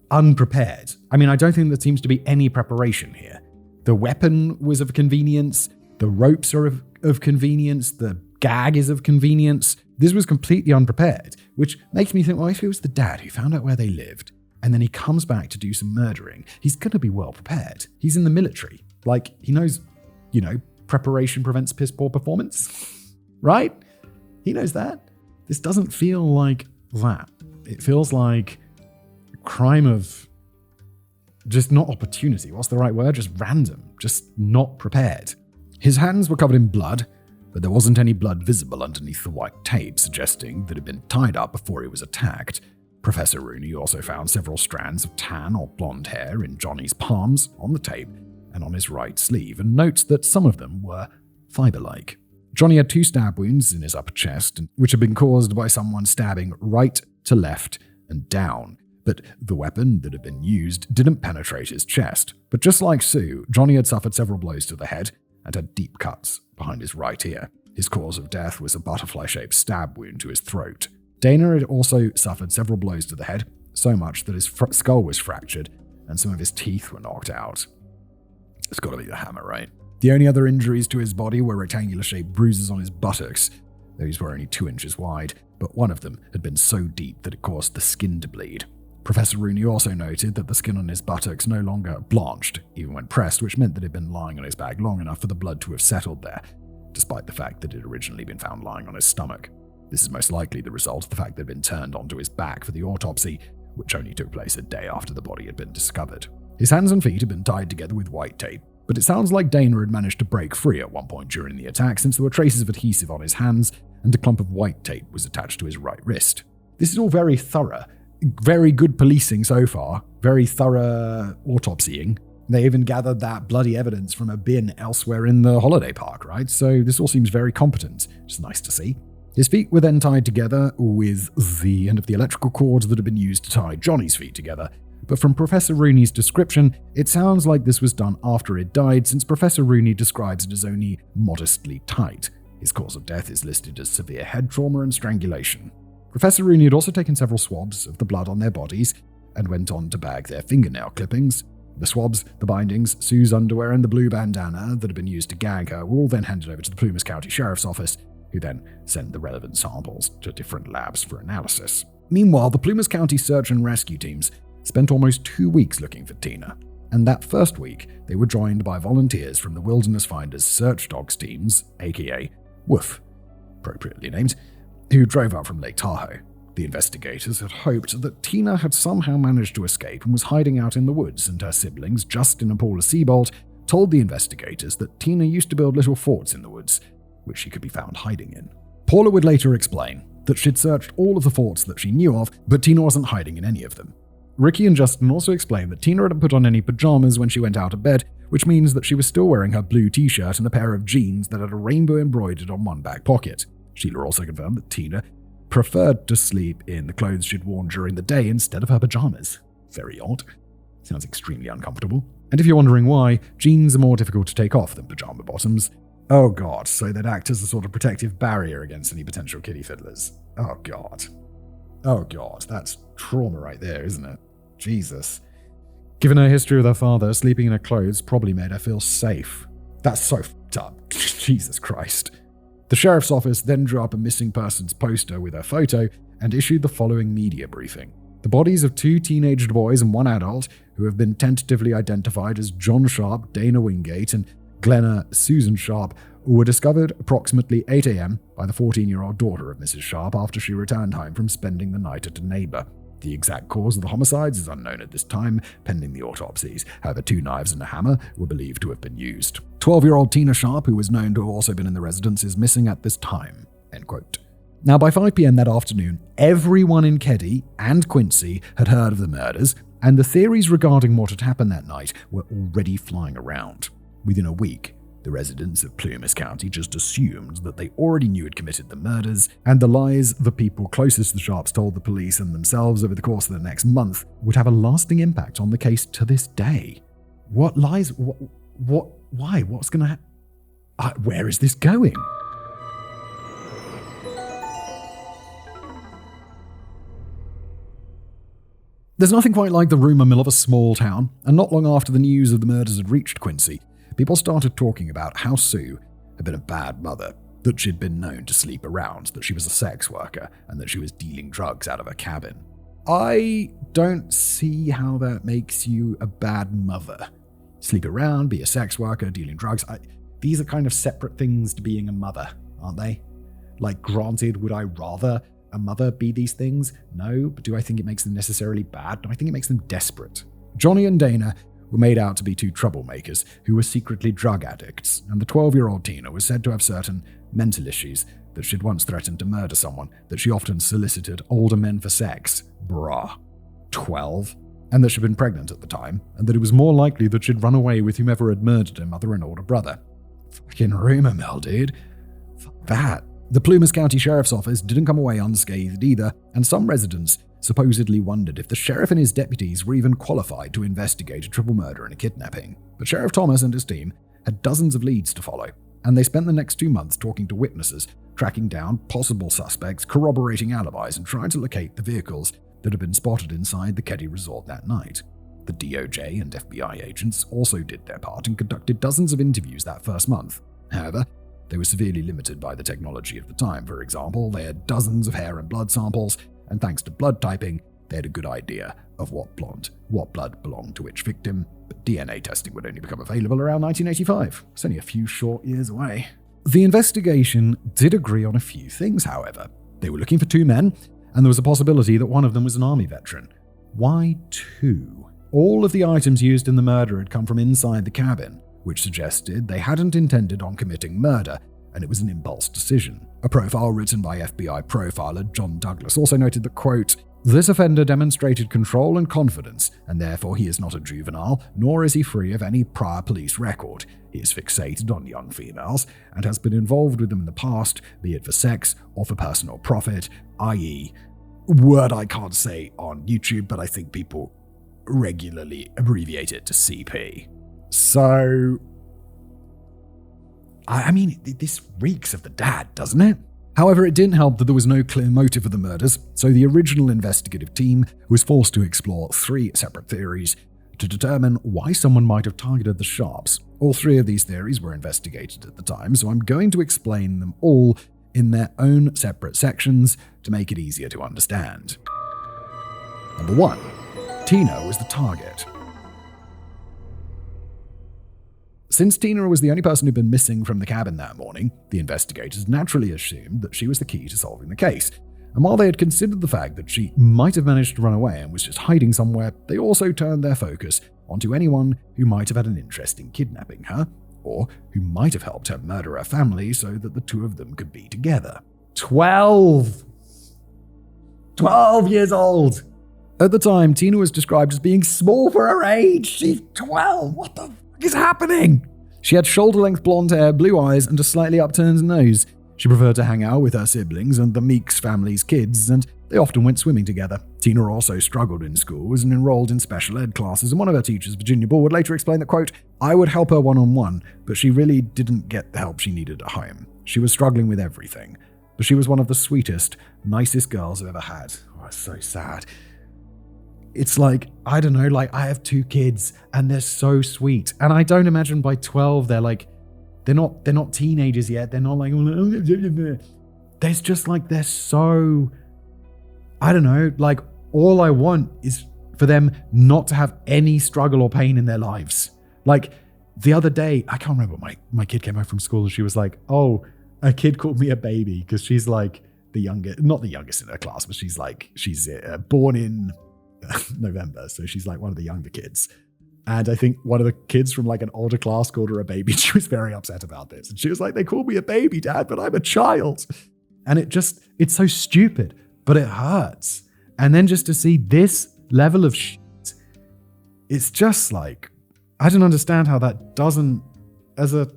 unprepared. I mean, I don't think there seems to be any preparation here. The weapon was of convenience, the ropes are of convenience, the gag is of convenience. This was completely unprepared, which makes me think, well, if it was the dad who found out where they lived, and then he comes back to do some murdering, he's going to be well prepared. He's in the military. Like, he knows, preparation prevents piss poor performance, right? He knows that. This doesn't feel like that. It feels like a crime of just not opportunity. What's the right word? Just random. Just not prepared. His hands were covered in blood, but there wasn't any blood visible underneath the white tape, suggesting that it had been tied up before he was attacked. Professor Rooney also found several strands of tan or blonde hair in Johnny's palms, on the tape, and on his right sleeve, and notes that some of them were fiber-like. Johnny had 2 stab wounds in his upper chest, which had been caused by someone stabbing right to left and down, but the weapon that had been used didn't penetrate his chest. But just like Sue, Johnny had suffered several blows to the head and had deep cuts behind his right ear. His cause of death was a butterfly-shaped stab wound to his throat. Dana had also suffered several blows to the head, so much that his skull was fractured and some of his teeth were knocked out. It's got to be the hammer, right? The only other injuries to his body were rectangular-shaped bruises on his buttocks. Those were only 2 inches wide, but one of them had been so deep that it caused the skin to bleed. Professor Rooney also noted that the skin on his buttocks no longer blanched, even when pressed, which meant that it had been lying on his back long enough for the blood to have settled there. despite the fact that it had originally been found lying on his stomach. This is most likely the result of the fact that it had been turned onto his back for the autopsy, which only took place a day after the body had been discovered. His hands and feet had been tied together with white tape, but it sounds like Dana had managed to break free at one point during the attack, since there were traces of adhesive on his hands and a clump of white tape was attached to his right wrist. This is all very thorough. Very good policing so far. Very thorough autopsying. They even gathered that bloody evidence from a bin elsewhere in the holiday park, right? So this all seems very competent, which is nice to see. His feet were then tied together with the end of the electrical cords that had been used to tie Johnny's feet together. But from Professor Rooney's description, it sounds like this was done after it died, since Professor Rooney describes it as only modestly tight. His cause of death is listed as severe head trauma and strangulation. Professor Rooney had also taken several swabs of the blood on their bodies and went on to bag their fingernail clippings. The swabs, the bindings, Sue's underwear, and the blue bandana that had been used to gag her were all then handed over to the Plumas County Sheriff's Office, who then sent the relevant samples to different labs for analysis. Meanwhile, the Plumas County search and rescue teams spent almost 2 weeks looking for Tina, and that first week they were joined by volunteers from the Wilderness Finders Search Dogs teams, aka WOOF, appropriately named, who drove up from Lake Tahoe. The investigators had hoped that Tina had somehow managed to escape and was hiding out in the woods, and her siblings, Justin and Paula Seabolt, told the investigators that Tina used to build little forts in the woods, which she could be found hiding in. Paula would later explain that she'd searched all of the forts that she knew of, but Tina wasn't hiding in any of them. Ricky and Justin also explained that Tina hadn't put on any pajamas when she went out of bed, which means that she was still wearing her blue t-shirt and a pair of jeans that had a rainbow embroidered on one back pocket. Sheila also confirmed that Tina preferred to sleep in the clothes she'd worn during the day instead of her pajamas. Very odd. Sounds extremely uncomfortable. And if you're wondering why, jeans are more difficult to take off than pajama bottoms. Oh god, so they'd act as a sort of protective barrier against any potential kiddie fiddlers. Oh god. Oh god, that's trauma right there, isn't it? Jesus. Given her history with her father, sleeping in her clothes probably made her feel safe. That's so fucked up. Jesus Christ. The sheriff's office then drew up a missing persons poster with her photo and issued the following media briefing. The bodies of 2 teenaged boys and 1 adult, who have been tentatively identified as John Sharp, Dana Wingate, and Glenna Susan Sharp, were discovered approximately 8 a.m. by the 14-year-old daughter of Mrs. Sharp after she returned home from spending the night at a neighbor. The exact cause of the homicides is unknown at this time, pending the autopsies. However, 2 knives and a hammer were believed to have been used. 12-year-old Tina Sharp, who was known to have also been in the residence, is missing at this time. End quote. Now, by 5 p.m. that afternoon, everyone in Keddie and Quincy had heard of the murders, and the theories regarding what had happened that night were already flying around. Within a week, the residents of Plumas County just assumed that they already knew had committed the murders, and the lies the people closest to the Sharps told the police and themselves over the course of the next month would have a lasting impact on the case to this day. What lies? What? Why? What's going to happen? Where is this going? There's nothing quite like the rumor mill of a small town, and not long after the news of the murders had reached Quincy, people started talking about how Sue had been a bad mother, that she'd been known to sleep around, that she was a sex worker, and that she was dealing drugs out of her cabin. I don't see how that makes you a bad mother. Sleep around, be a sex worker, dealing drugs. These are kind of separate things to being a mother, aren't they? Like, granted, would I rather a mother be these things? No, but do I think it makes them necessarily bad? No, I think it makes them desperate. Johnny and Dana were made out to be 2 troublemakers who were secretly drug addicts, and the 12-year-old Tina was said to have certain mental issues, that she'd once threatened to murder someone, that she often solicited older men for sex. Brah. 12? And that she'd been pregnant at the time, and that it was more likely that she'd run away with whomever had murdered her mother and older brother. Fucking rumor mill, dude. Fuck that. The Plumas County Sheriff's Office didn't come away unscathed either, and some residents supposedly wondered if the sheriff and his deputies were even qualified to investigate a triple murder and a kidnapping. But Sheriff Thomas and his team had dozens of leads to follow, and they spent the next 2 months talking to witnesses, tracking down possible suspects, corroborating alibis, and trying to locate the vehicles that had been spotted inside the Keddie resort that night. The DOJ and FBI agents also did their part and conducted dozens of interviews that first month. However, they were severely limited by the technology of the time. For example, they had dozens of hair and blood samples, and thanks to blood typing, they had a good idea of what blood belonged to which victim, but DNA testing would only become available around 1985. It's only a few short years away. The investigation did agree on a few things, however. They were looking for 2 men, and there was a possibility that one of them was an army veteran. Why 2? All of the items used in the murder had come from inside the cabin, which suggested they hadn't intended on committing murder, and it was an impulse decision. A profile written by FBI profiler John Douglas also noted that, quote, "This offender demonstrated control and confidence, and therefore he is not a juvenile, nor is he free of any prior police record. He is fixated on young females and has been involved with them in the past, be it for sex or for personal profit, i.e., word I can't say on YouTube, but I think people regularly abbreviate it to CP." So, I mean, this reeks of the dad, doesn't it? However, it didn't help that there was no clear motive for the murders, so the original investigative team was forced to explore 3 separate theories to determine why someone might have targeted the Sharps. All 3 of these theories were investigated at the time, so I'm going to explain them all in their own separate sections to make it easier to understand. Number 1. Tina was the target. Since Tina was the only person who'd been missing from the cabin that morning, the investigators naturally assumed that she was the key to solving the case. And while they had considered the fact that she might have managed to run away and was just hiding somewhere, they also turned their focus onto anyone who might have had an interest in kidnapping her, or who might have helped her murder her family so that the 2 of them could be together. 12 years old! At the time, Tina was described as being small for her age. She's 12. What the fuck is happening? She had shoulder-length blonde hair, blue eyes, and a slightly upturned nose. She preferred to hang out with her siblings and the Meeks family's kids, and they often went swimming together. Tina also struggled in school, was enrolled in special ed classes, and one of her teachers, Virginia Ball, would later explain that, quote, "I would help her one-on-one, but she really didn't get the help she needed at home. She was struggling with everything. But she was one of the sweetest, nicest girls I've ever had." Oh, it's so sad. It's like, I don't know, like I have 2 kids and they're so sweet. And I don't imagine by 12 they're not teenagers yet. They're not like, there's just like, they're so, I don't know, like all I want is for them not to have any struggle or pain in their lives. Like the other day, I can't remember, my kid came home from school and she was like, "Oh, a kid called me a baby," because she's like the youngest, not the youngest in her class, but she's born in November, so she's like one of the younger kids. And I think one of the kids from like an older class called her a baby. She was very upset about this. And she was like, "They called me a baby, Dad, but I'm a child." And it's so stupid, but it hurts. And then just to see this level of shit, it's just like, I don't understand how that doesn't, as a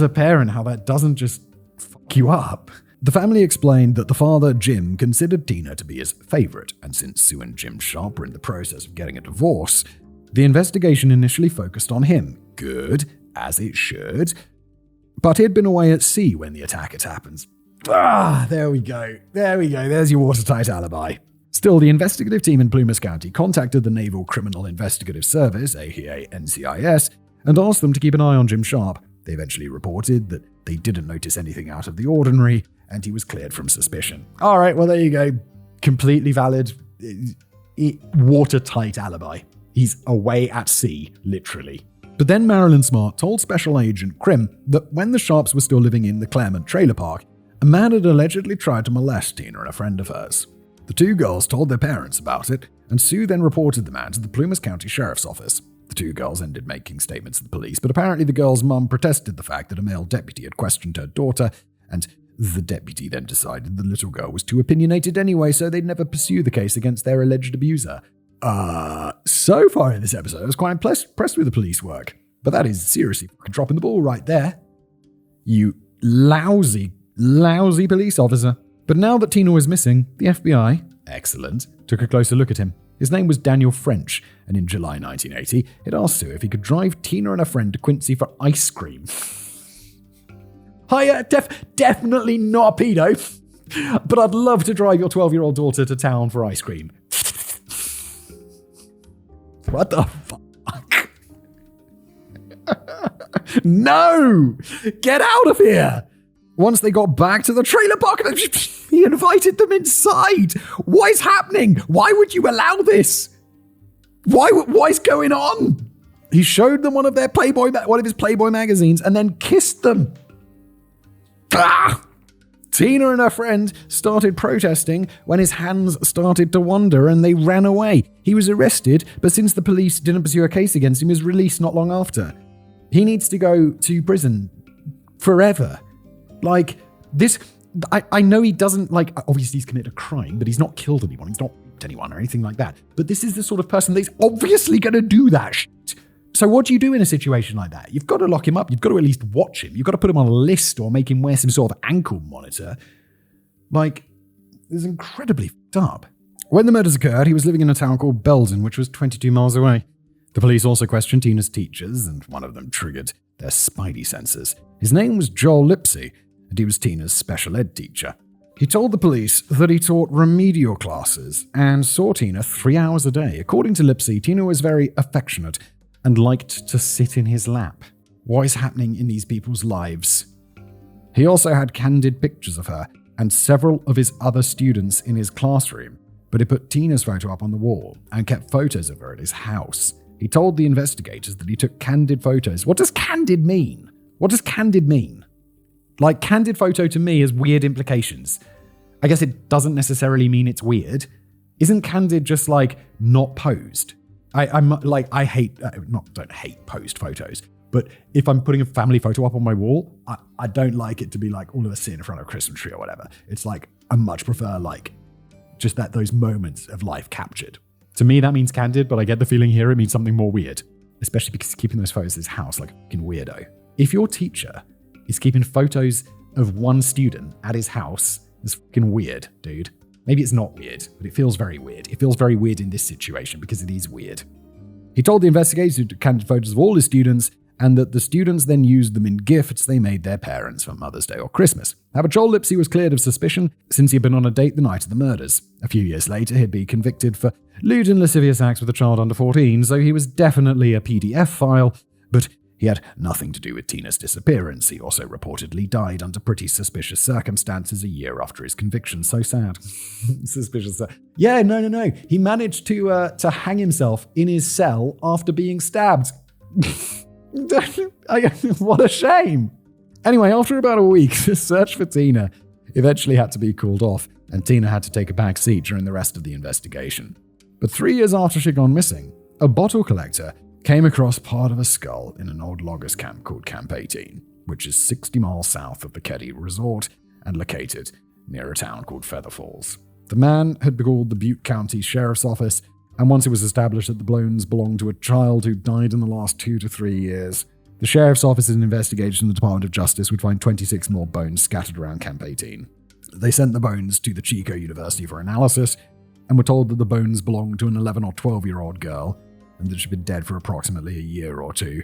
parent, how that doesn't just fuck you up. The family explained that the father, Jim, considered Tina to be his favorite, and since Sue and Jim Sharp were in the process of getting a divorce, the investigation initially focused on him. Good, as it should. But he'd been away at sea when the attack had happened. There we go. There's your watertight alibi. Still, the investigative team in Plumas County contacted the Naval Criminal Investigative Service, aka NCIS, and asked them to keep an eye on Jim Sharp. They eventually reported that they didn't notice anything out of the ordinary, and he was cleared from suspicion. All right, well, there you go. Completely valid, watertight alibi. He's away at sea, literally. But then Marilyn Smartt told Special Agent Krim that when the Sharps were still living in the Claremont trailer park, a man had allegedly tried to molest Tina and a friend of hers. The 2 girls told their parents about it, and Sue then reported the man to the Plumas County Sheriff's Office. The 2 girls ended making statements to the police, but apparently the girl's mum protested the fact that a male deputy had questioned her daughter, and the deputy then decided the little girl was too opinionated anyway, so they'd never pursue the case against their alleged abuser. So far in this episode, I was quite impressed with the police work, but that is seriously fucking dropping the ball right there. You lousy police officer. But now that Tina was missing, the FBI, excellent, took a closer look at him. His name was Daniel French, and in July 1980, it asked Sue if he could drive Tina and her friend to Quincy for ice cream. Hiya, definitely not a pedo, but I'd love to drive your 12-year-old daughter to town for ice cream. What the fuck? No! Get out of here! Once they got back to the trailer park, he invited them inside. What is happening? Why would you allow this? What is going on? He showed them one of his Playboy magazines and then kissed them. Ah! Tina and her friend started protesting when his hands started to wander and they ran away. He was arrested, but since the police didn't pursue a case against him, he was released not long after. He needs to go to prison forever. Like, this, I know he doesn't, like, obviously he's committed a crime, but he's not killed anyone, he's not raped anyone or anything like that. But this is the sort of person that's obviously going to do that shit. So what do you do in a situation like that? You've got to lock him up. You've got to at least watch him. You've got to put him on a list or make him wear some sort of ankle monitor. Like, it's incredibly fucked up. When the murders occurred, he was living in a town called Belden, which was 22 miles away. The police also questioned Tina's teachers, and one of them triggered their spidey senses. His name was Joel Lipsey, and he was Tina's special ed teacher. He told the police that he taught remedial classes and saw Tina 3 hours a day. According to Lipsey, Tina was very affectionate and liked to sit in his lap. What is happening in these people's lives? He also had candid pictures of her and several of his other students in his classroom, but he put Tina's photo up on the wall and kept photos of her at his house. He told the investigators that he took candid photos. What does candid mean? What does candid mean? Like, candid photo to me has weird implications. I guess it doesn't necessarily mean it's weird. Isn't candid just like not posed? Don't hate posed photos, but if I'm putting a family photo up on my wall, I don't like it to be like all of us sitting in front of a Christmas tree or whatever. It's like, I much prefer like just those moments of life captured. To me, that means candid, but I get the feeling here it means something more weird, especially because he's keeping those photos in his house like a fucking weirdo. If your teacher is keeping photos of one student at his house, it's fucking weird, dude. Maybe it's not weird, but it feels very weird. It feels very weird in this situation because it is weird. He told the investigators he took candid photos of all his students and that the students then used them in gifts they made their parents for Mother's Day or Christmas. However, Joel Lipsey was cleared of suspicion since he had been on a date the night of the murders. A few years later, he'd be convicted for lewd and lascivious acts with a child under 14, so he was definitely a PDF file, but he had nothing to do with Tina's disappearance. He also reportedly died under pretty suspicious circumstances a year after his conviction. So sad. Suspicious. Yeah, no. He managed to hang himself in his cell after being stabbed. What a shame. Anyway, after about a week, the search for Tina eventually had to be called off, and Tina had to take a back seat during the rest of the investigation. But 3 years after she'd gone missing, a bottle collector came across part of a skull in an old loggers camp called Camp 18, which is 60 miles south of the Keddie resort and located near a town called Feather Falls. The man had called the Butte County Sheriff's Office, and once it was established that the bones belonged to a child who died in the last 2 to 3 years, the Sheriff's Office's investigation in the Department of Justice would find 26 more bones scattered around Camp 18. They sent the bones to the Chico University for analysis, and were told that the bones belonged to an 11 or 12-year-old girl, and that she'd been dead for approximately a year or two,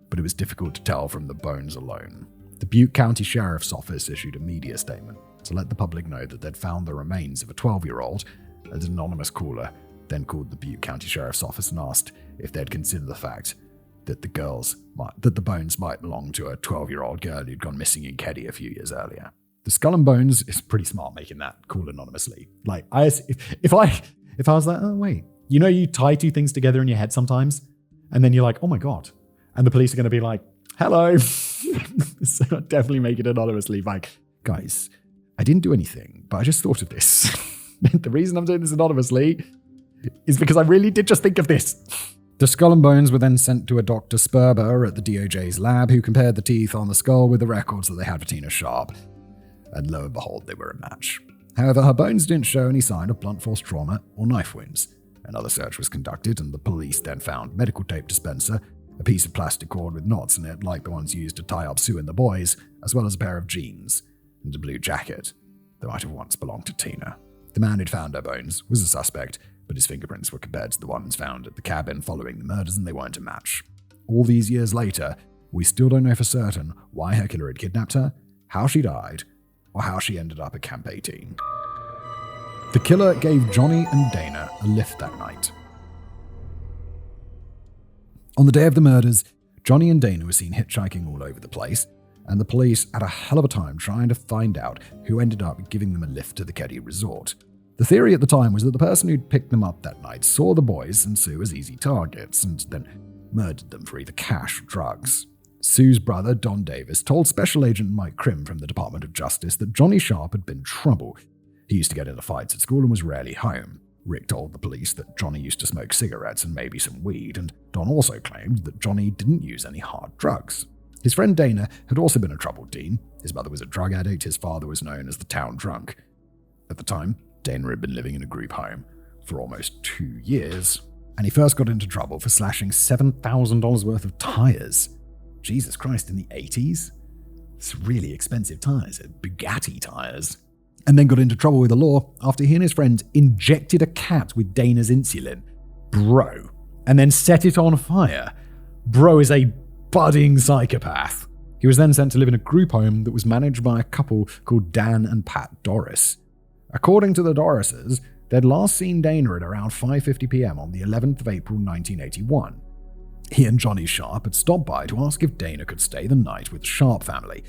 but it was difficult to tell from the bones alone. The Butte County Sheriff's Office issued a media statement to let the public know that they'd found the remains of a 12-year-old, and an anonymous caller then called the Butte County Sheriff's Office and asked if they'd consider the fact that the bones might belong to a 12-year-old girl who'd gone missing in Keddie a few years earlier. The Skull and Bones is pretty smart making that call anonymously. Like, if I was like, oh wait, you tie two things together in your head sometimes, and then you're like, oh my god, and the police are going to be like, hello. So I'd definitely make it anonymously. Like, guys, I didn't do anything, but I just thought of this. The reason I'm doing this anonymously is because I really did just think of this. The Skull and Bones were then sent to a Dr. Sperber at the DOJ's lab, who compared the teeth on the skull with the records that they had for Tina Sharp. And lo and behold, they were a match. However, her bones didn't show any sign of blunt force trauma or knife wounds. Another search was conducted, and the police then found medical tape dispenser, a piece of plastic cord with knots in it like the ones used to tie up Sue and the boys, as well as a pair of jeans and a blue jacket that might have once belonged to Tina. The man who'd found her bones was a suspect, but his fingerprints were compared to the ones found at the cabin following the murders, and they weren't a match. All these years later, we still don't know for certain why her killer had kidnapped her, how she died, or how she ended up at Camp 18. The killer gave Johnny and Dana a lift that night. On the day of the murders, Johnny and Dana were seen hitchhiking all over the place, and the police had a hell of a time trying to find out who ended up giving them a lift to the Keddie resort. The theory at the time was that the person who'd picked them up that night saw the boys and Sue as easy targets, and then murdered them for either cash or drugs. Sue's brother, Don Davis, told Special Agent Mike Krim from the Department of Justice that Johnny Sharp had been in trouble. He used to get into fights at school and was rarely home. Rick told the police that Johnny used to smoke cigarettes and maybe some weed, and Don also claimed that Johnny didn't use any hard drugs. His friend Dana had also been a troubled teen. His mother was a drug addict, his father was known as the town drunk. At the time, Dana had been living in a group home for almost 2 years, and he first got into trouble for slashing $7,000 worth of tires. Jesus Christ, in the 80s? It's really expensive tires, Bugatti tires. And then got into trouble with the law after he and his friends injected a cat with Dana's insulin. Bro. And then set it on fire. Bro is a budding psychopath. He was then sent to live in a group home that was managed by a couple called Dan and Pat Doris. According to the Dorises, they'd last seen Dana at around 5:50 p.m. on the 11th of April 1981. He and Johnny Sharp had stopped by to ask if Dana could stay the night with the Sharp family,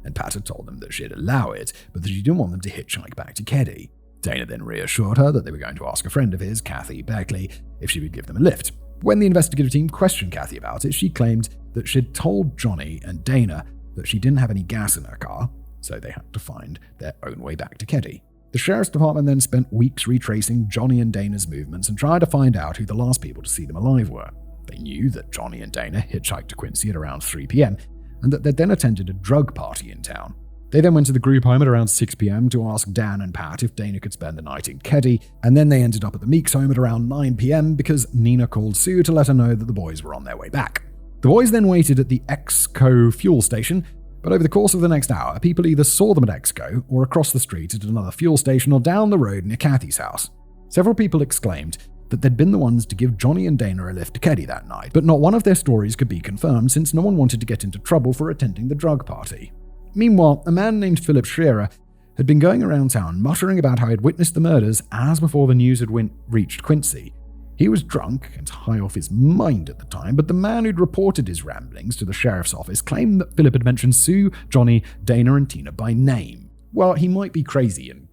and Pat had told them that she'd allow it, but that she didn't want them to hitchhike back to Keddie. Dana then reassured her that they were going to ask a friend of his, Kathy Beckley, if she would give them a lift. When the investigative team questioned Kathy about it, she claimed that she'd told Johnny and Dana that she didn't have any gas in her car, so they had to find their own way back to Keddie. The sheriff's department then spent weeks retracing Johnny and Dana's movements and tried to find out who the last people to see them alive were. They knew that Johnny and Dana hitchhiked to Quincy at around 3 p.m. and that they'd then attended a drug party in town. They then went to the group home at around 6 p.m. to ask Dan and Pat if Dana could spend the night in Keddie, and then they ended up at the Meeks home at around 9 p.m. because Nina called Sue to let her know that the boys were on their way back. The boys then waited at the Exco fuel station, but over the course of the next hour, people either saw them at Exco or across the street at another fuel station or down the road near Kathy's house. Several people exclaimed that they'd been the ones to give Johnny and Dana a lift to Keddie that night, but not one of their stories could be confirmed since no one wanted to get into trouble for attending the drug party. Meanwhile, a man named Philip Shearer had been going around town muttering about how he'd witnessed the murders as before the news had reached Quincy. He was drunk and high off his mind at the time, but the man who'd reported his ramblings to the sheriff's office claimed that Philip had mentioned Sue, Johnny, Dana, and Tina by name. Well, he might be crazy and,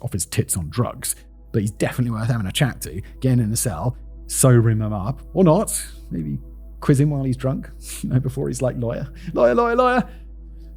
off his tits on drugs, but he's definitely worth having a chat to, getting in a cell, sobering him up, or not. Maybe quiz him while he's drunk, before he's like, lawyer.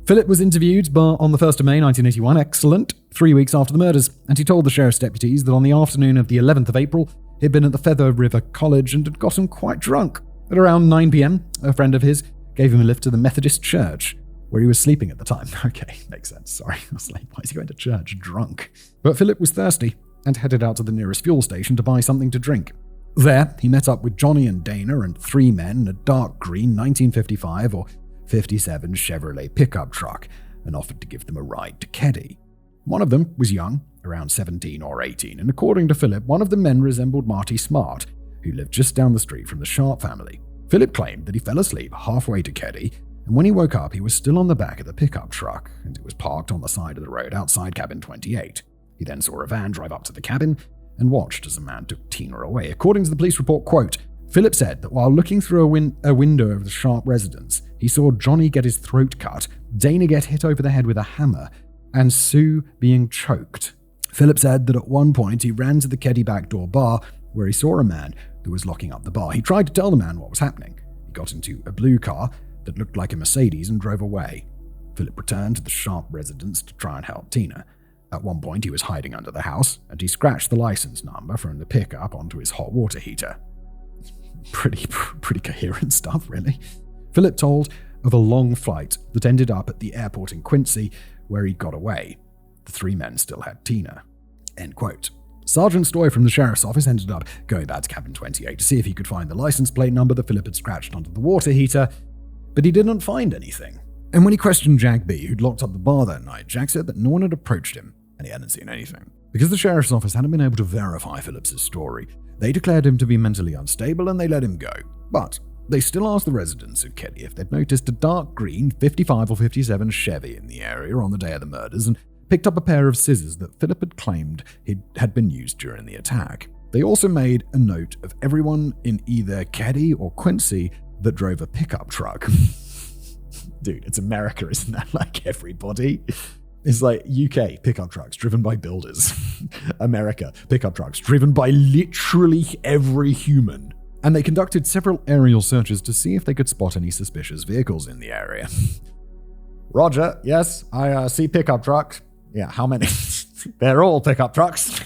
Philip was interviewed on the 1st of May 1981, excellent, 3 weeks after the murders, and he told the sheriff's deputies that on the afternoon of the 11th of April, he'd been at the Feather River College and had gotten quite drunk. At around 9 p.m, a friend of his gave him a lift to the Methodist Church, where he was sleeping at the time. Okay, makes sense, sorry. I was like, why is he going to church drunk? But Philip was thirsty and headed out to the nearest fuel station to buy something to drink. There, he met up with Johnny and Dana and 3 men in a dark green 1955 or 57 Chevrolet pickup truck and offered to give them a ride to Keddie. One of them was young, around 17 or 18, and according to Philip, one of the men resembled Marty Smartt, who lived just down the street from the Sharp family. Philip claimed that he fell asleep halfway to Keddie, and when he woke up, he was still on the back of the pickup truck, and it was parked on the side of the road outside cabin 28. He then saw a van drive up to the cabin and watched as a man took Tina away. According to the police report, quote, Philip said that while looking through a window of the Sharp residence, he saw Johnny get his throat cut, Dana get hit over the head with a hammer, and Sue being choked. Philip said that at one point he ran to the Keddie back door bar where he saw a man who was locking up the bar. He tried to tell the man what was happening. He got into a blue car that looked like a Mercedes and drove away. Philip returned to the Sharp residence to try and help Tina. At one point he was hiding under the house and he scratched the license number from the pickup onto his hot water heater. Pretty coherent stuff, really. Philip told of a long flight that ended up at the airport in Quincy where he got away. The 3 men still had Tina. End quote. Sergeant Stoy from the sheriff's office ended up going back to cabin 28 to see if he could find the license plate number that Philip had scratched onto the water heater, but he didn't find anything. And when he questioned Jack B., who'd locked up the bar that night, Jack said that no one had approached him and he hadn't seen anything. Because the sheriff's office hadn't been able to verify Phillip's story, they declared him to be mentally unstable and they let him go. But they still asked the residents of Keddie if they'd noticed a dark green 55 or 57 Chevy in the area on the day of the murders and picked up a pair of scissors that Philip had claimed had been used during the attack. They also made a note of everyone in either Keddie or Quincy that drove a pickup truck. Dude, it's America, isn't that like everybody? It's like UK pickup trucks driven by builders. America pickup trucks driven by literally every human. and they conducted several aerial searches to see if they could spot any suspicious vehicles in the area. Roger, yes, I see pickup trucks. Yeah, how many? They're all pickup trucks.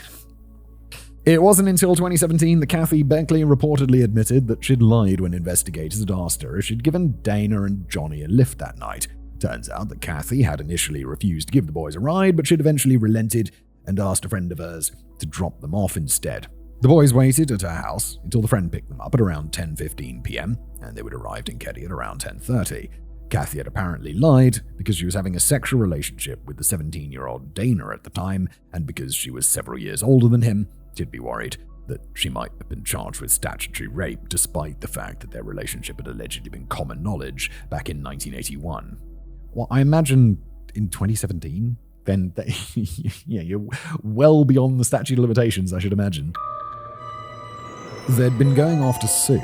It wasn't until 2017 that Kathy Beckley reportedly admitted that she'd lied when investigators had asked her if she'd given Dana and Johnny a lift that night. Turns out that Kathy had initially refused to give the boys a ride, but she'd eventually relented and asked a friend of hers to drop them off instead. The boys waited at her house until the friend picked them up at around 10:15 p.m, and they would have arrived in Keddie at around 10:30. Kathy had apparently lied because she was having a sexual relationship with the 17-year-old Dana at the time, and because she was several years older than him, she'd be worried that she might have been charged with statutory rape, despite the fact that their relationship had allegedly been common knowledge back in 1981. Well, I imagine in 2017, then you're well beyond the statute of limitations, I should imagine. They'd been going after Sue.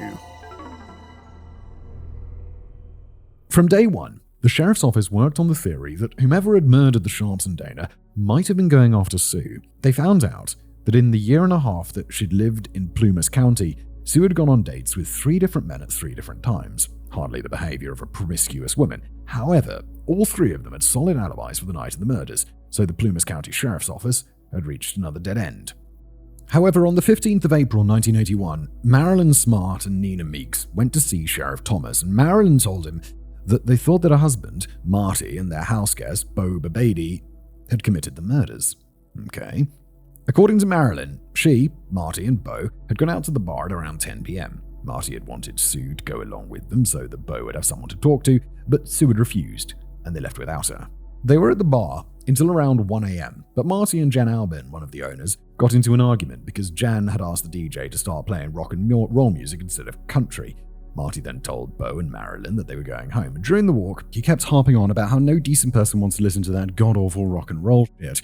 From day one, the sheriff's office worked on the theory that whomever had murdered the Sharps and Dana might have been going after Sue. They found out that in the year and a half that she'd lived in Plumas County, Sue had gone on dates with 3 different men at 3 different times. Hardly the behavior of a promiscuous woman. However, all 3 of them had solid alibis for the night of the murders, so the Plumas County Sheriff's Office had reached another dead end. However, on the 15th of April 1981, Marty Smartt and Nina Meeks went to see Sheriff Thomas, and Marilyn told him that they thought that her husband, Marty, and their house guest, Bo Babady, had committed the murders. Okay. According to Marilyn, she, Marty, and Bo had gone out to the bar at around 10 p.m. Marty had wanted Sue to go along with them so that Bo would have someone to talk to, but Sue had refused, and they left without her. They were at the bar until around 1 a.m., but Marty and Jan Albin, one of the owners, got into an argument because Jan had asked the DJ to start playing rock and roll music instead of country. Marty then told Bo and Marilyn that they were going home, and during the walk, he kept harping on about how no decent person wants to listen to that god-awful rock and roll shit.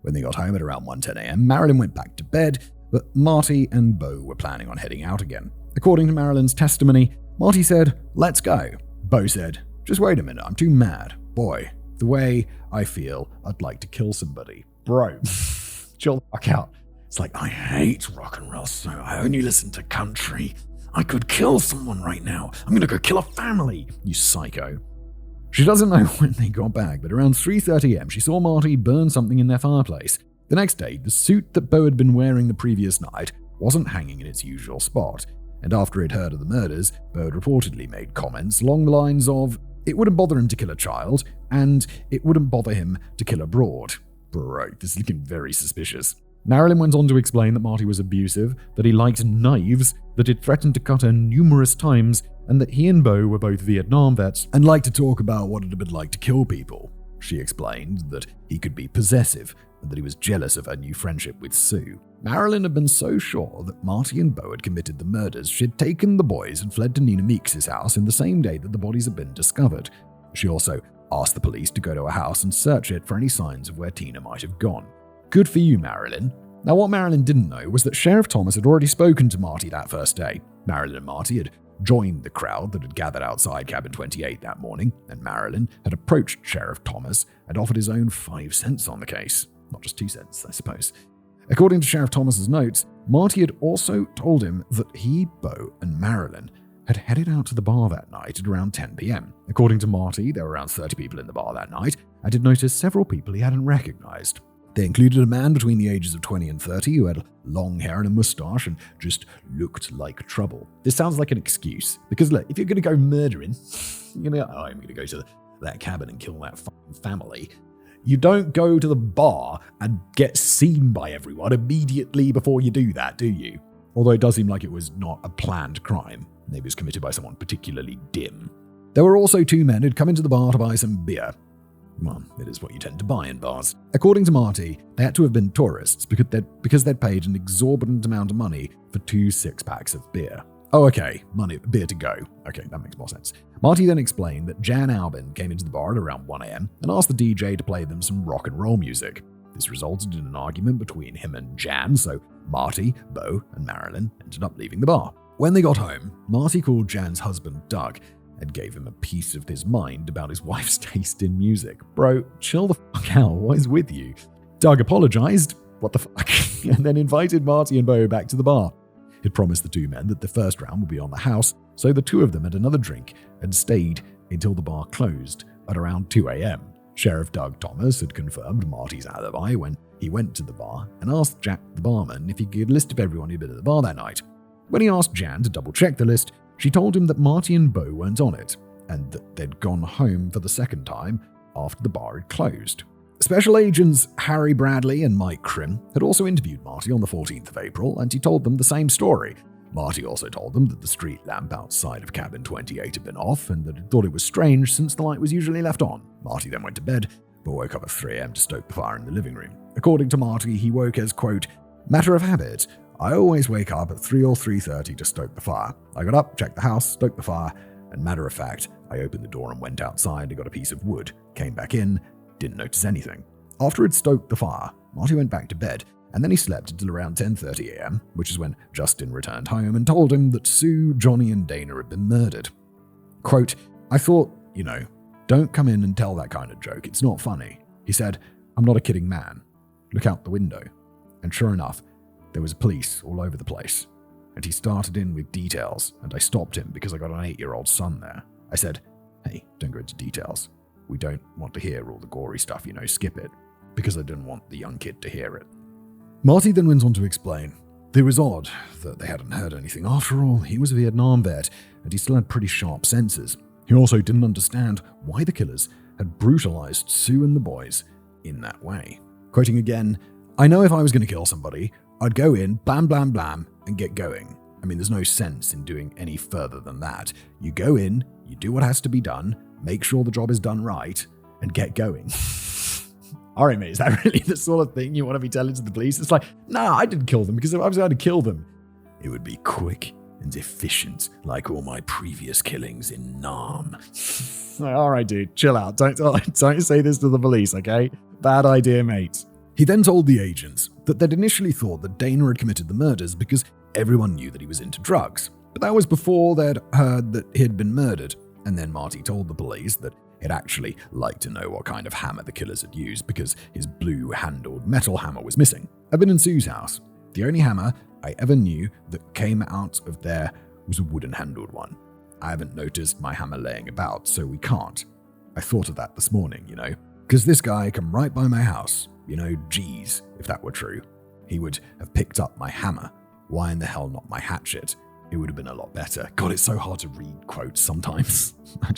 When they got home at around 1:10 a.m., Marilyn went back to bed, but Marty and Bo were planning on heading out again. According to Marilyn's testimony, Marty said, "Let's go." Bo said, "Just wait a minute, I'm too mad. Boy, the way I feel, I'd like to kill somebody." Bro, chill the fuck out. It's like, I hate rock and roll, so I only listen to country. I could kill someone right now. I'm gonna go kill a family, you psycho. She doesn't know when they got back, but around 3:30 a.m. she saw Marty burn something in their fireplace. The next day, the suit that Bo had been wearing the previous night wasn't hanging in its usual spot, and after he'd heard of the murders, Bo had reportedly made comments along the lines of, "It wouldn't bother him to kill a child, and it wouldn't bother him to kill a broad." Bro, this is looking very suspicious. Marilyn went on to explain that Marty was abusive, that he liked knives, that he'd threatened to cut her numerous times, and that he and Bo were both Vietnam vets and liked to talk about what it had been like to kill people. She explained that he could be possessive and that he was jealous of her new friendship with Sue. Marilyn had been so sure that Marty and Bo had committed the murders, she'd taken the boys and fled to Nina Meeks' house in the same day that the bodies had been discovered. She also asked the police to go to her house and search it for any signs of where Tina might have gone. Good for you, Marilyn. Now, what Marilyn didn't know was that Sheriff Thomas had already spoken to Marty that first day. Marilyn and Marty had joined the crowd that had gathered outside Cabin 28 that morning, and Marilyn had approached Sheriff Thomas and offered his own 5 cents on the case. Not just 2 cents, I suppose. According to Sheriff Thomas's notes, Marty had also told him that he, Bo, and Marilyn had headed out to the bar that night at around 10 p.m. According to Marty, there were around 30 people in the bar that night, and had noticed several people he hadn't recognized. They included a man between the ages of 20 and 30 who had long hair and a mustache and just looked like trouble. This sounds like an excuse, because look, if you're going to go murdering, you're going to go, I'm going to go to that cabin and kill that fucking family. You don't go to the bar and get seen by everyone immediately before you do that, do you? Although it does seem like it was not a planned crime. Maybe it was committed by someone particularly dim. There were also 2 men who'd come into the bar to buy some beer. Well, it is what you tend to buy in bars. According to Marty, they had to have been tourists because they'd paid an exorbitant amount of money for 2 6-packs of beer. Oh, okay, beer to go. Okay, that makes more sense. Marty then explained that Jan Albin came into the bar at around 1 a.m. and asked the DJ to play them some rock and roll music. This resulted in an argument between him and Jan, so Marty, Bo, and Marilyn ended up leaving the bar. When they got home, Marty called Jan's husband Doug and gave him a piece of his mind about his wife's taste in music. Bro, chill the fuck out, what is with you? Doug apologized, what the fuck, and then invited Marty and Bo back to the bar. He'd promised the two men that the first round would be on the house, so the two of them had another drink and stayed until the bar closed at around 2 a.m. Sheriff Doug Thomas had confirmed Marty's alibi when he went to the bar and asked Jack the barman if he could get a list of everyone who'd been at the bar that night. When he asked Jan to double-check the list, she told him that Marty and Bo weren't on it, and that they'd gone home for the second time after the bar had closed. Special agents Harry Bradley and Mike Krim had also interviewed Marty on the 14th of April, and he told them the same story. Marty also told them that the street lamp outside of cabin 28 had been off, and that he thought it was strange since the light was usually left on. Marty then went to bed, but woke up at 3 a.m. to stoke the fire in the living room. According to Marty, he woke as, quote, matter of habit. I always wake up at 3 or 3:30 to stoke the fire. I got up, checked the house, stoked the fire, and matter of fact, I opened the door and went outside and got a piece of wood, came back in, didn't notice anything. After he'd stoked the fire, Marty went back to bed, and then he slept until around 10:30 a.m., which is when Justin returned home and told him that Sue, Johnny, and Dana had been murdered. Quote, I thought, don't come in and tell that kind of joke, it's not funny. He said, I'm not a kidding man. Look out the window. And sure enough, there was police all over the place. And he started in with details, and I stopped him because I got an 8-year-old son there. I said, hey, don't go into details. We don't want to hear all the gory stuff, skip it. Because I didn't want the young kid to hear it. Marty then went on to explain, it was odd that they hadn't heard anything. After all, he was a Vietnam vet, and he still had pretty sharp senses. He also didn't understand why the killers had brutalized Sue and the boys in that way. Quoting again, I know if I was going to kill somebody, I'd go in, blam, blam, blam, and get going. I mean, there's no sense in doing any further than that. You go in, you do what has to be done, make sure the job is done right, and get going. All right, mate, is that really the sort of thing you want to be telling to the police? It's like, nah, I didn't kill them, because if I was going to kill them, it would be quick and efficient, like all my previous killings in Nam. All right, dude, chill out. Don't say this to the police, okay? Bad idea, mate. He then told the agents that they'd initially thought that Dana had committed the murders because everyone knew that he was into drugs. But that was before they'd heard that he'd been murdered. And then Marty told the police that he'd actually like to know what kind of hammer the killers had used because his blue-handled metal hammer was missing. I've been in Sue's house. The only hammer I ever knew that came out of there was a wooden-handled one. I haven't noticed my hammer laying about, so we can't. I thought of that this morning, because this guy come right by my house. Geez, if that were true. He would have picked up my hammer. Why in the hell not my hatchet? It would have been a lot better. God, it's so hard to read quotes sometimes. I'm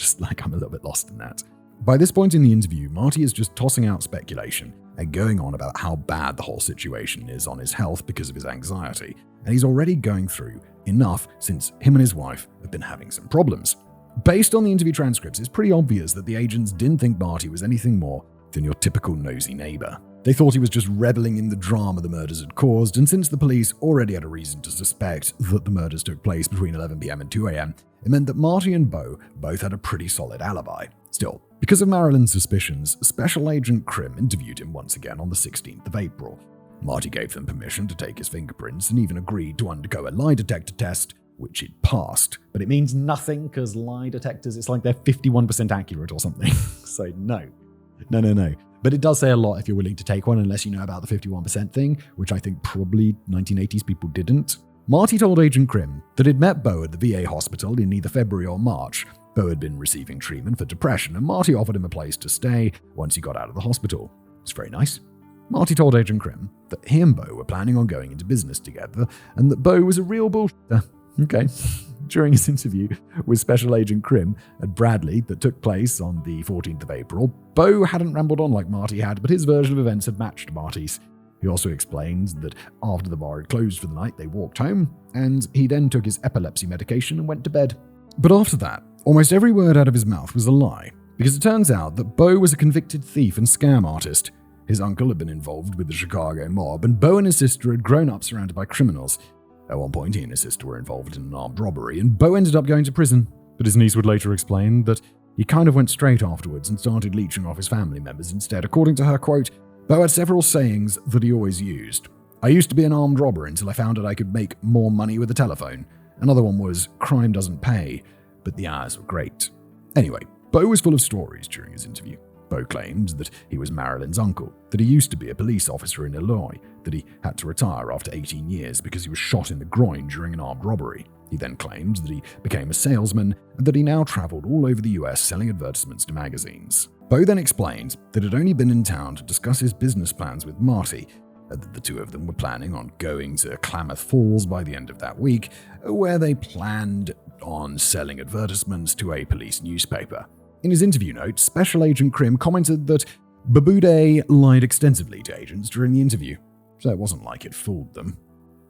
a little bit lost in that. By this point in the interview, Marty is just tossing out speculation and going on about how bad the whole situation is on his health because of his anxiety. And he's already going through enough since him and his wife have been having some problems. Based on the interview transcripts, it's pretty obvious that the agents didn't think Marty was anything more than your typical nosy neighbor. They thought he was just reveling in the drama the murders had caused, and since the police already had a reason to suspect that the murders took place between 11 p.m. and 2 a.m., it meant that Marty and Bo both had a pretty solid alibi. Still, because of Marilyn's suspicions, Special Agent Krim interviewed him once again on the 16th of April. Marty gave them permission to take his fingerprints and even agreed to undergo a lie detector test, which it passed. But it means nothing because lie detectors, it's like they're 51% accurate or something. So no. But it does say a lot if you're willing to take one, unless you know about the 51% thing, which I think probably 1980s people didn't. Marty told Agent Krim that he'd met Bo at the VA hospital in either February or March. Bo had been receiving treatment for depression, and Marty offered him a place to stay once he got out of the hospital. It's very nice. Marty told Agent Krim that he and Bo were planning on going into business together, and that Bo was a real bullshitter. Okay. During his interview with Special Agent Krim at Bradley that took place on the 14th of April, Bo hadn't rambled on like Marty had, but his version of events had matched Marty's. He also explains that after the bar had closed for the night, they walked home, and he then took his epilepsy medication and went to bed. But after that, almost every word out of his mouth was a lie, because it turns out that Bo was a convicted thief and scam artist. His uncle had been involved with the Chicago mob, and Bo and his sister had grown up surrounded by criminals. At one point, he and his sister were involved in an armed robbery, and Bo ended up going to prison. But his niece would later explain that he kind of went straight afterwards and started leeching off his family members instead. According to her, quote, Bo had several sayings that he always used. I used to be an armed robber until I found out I could make more money with the telephone. Another one was, crime doesn't pay, but the hours were great. Anyway, Bo was full of stories during his interview. Bo claimed that he was Marilyn's uncle, that he used to be a police officer in Illinois, that he had to retire after 18 years because he was shot in the groin during an armed robbery. He then claimed that he became a salesman and that he now traveled all over the US selling advertisements to magazines. Bo then explained that he'd only been in town to discuss his business plans with Marty, and that the two of them were planning on going to Klamath Falls by the end of that week, where they planned on selling advertisements to a police newspaper. In his interview notes, Special Agent Krim commented that Babude lied extensively to agents during the interview, so it wasn't like it fooled them.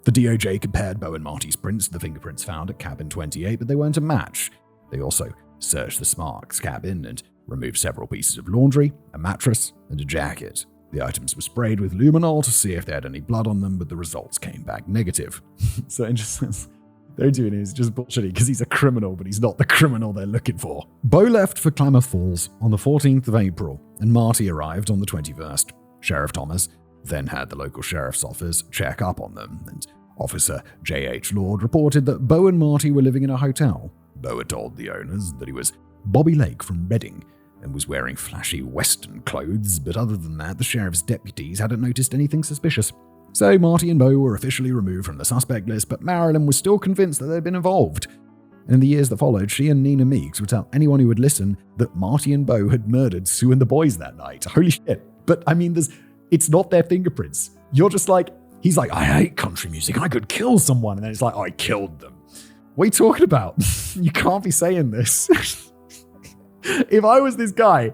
The DOJ compared Bo and Marty's prints to the fingerprints found at cabin 28, but they weren't a match. They also searched the Smart's cabin and removed several pieces of laundry, a mattress, and a jacket. The items were sprayed with luminol to see if they had any blood on them, but the results came back negative. So it just says they're doing it, it's just bullshitty because he's a criminal, but he's not the criminal they're looking for. Bo left for Klamath Falls on the 14th of April, and Marty arrived on the 21st. Sheriff Thomas then had the local sheriff's office check up on them, and Officer J.H. Lord reported that Bo and Marty were living in a hotel. Bo had told the owners that he was Bobby Lake from Reading and was wearing flashy Western clothes, but other than that, the sheriff's deputies hadn't noticed anything suspicious. So Marty and Bo were officially removed from the suspect list, but Marilyn was still convinced that they'd been involved. And in the years that followed, she and Nina Meeks would tell anyone who would listen that Marty and Bo had murdered Sue and the boys that night. Holy shit. But I mean, it's not their fingerprints. You're just like, he's like, I hate country music, I could kill someone. And then it's like, I killed them. What are you talking about? You can't be saying this. If I was this guy,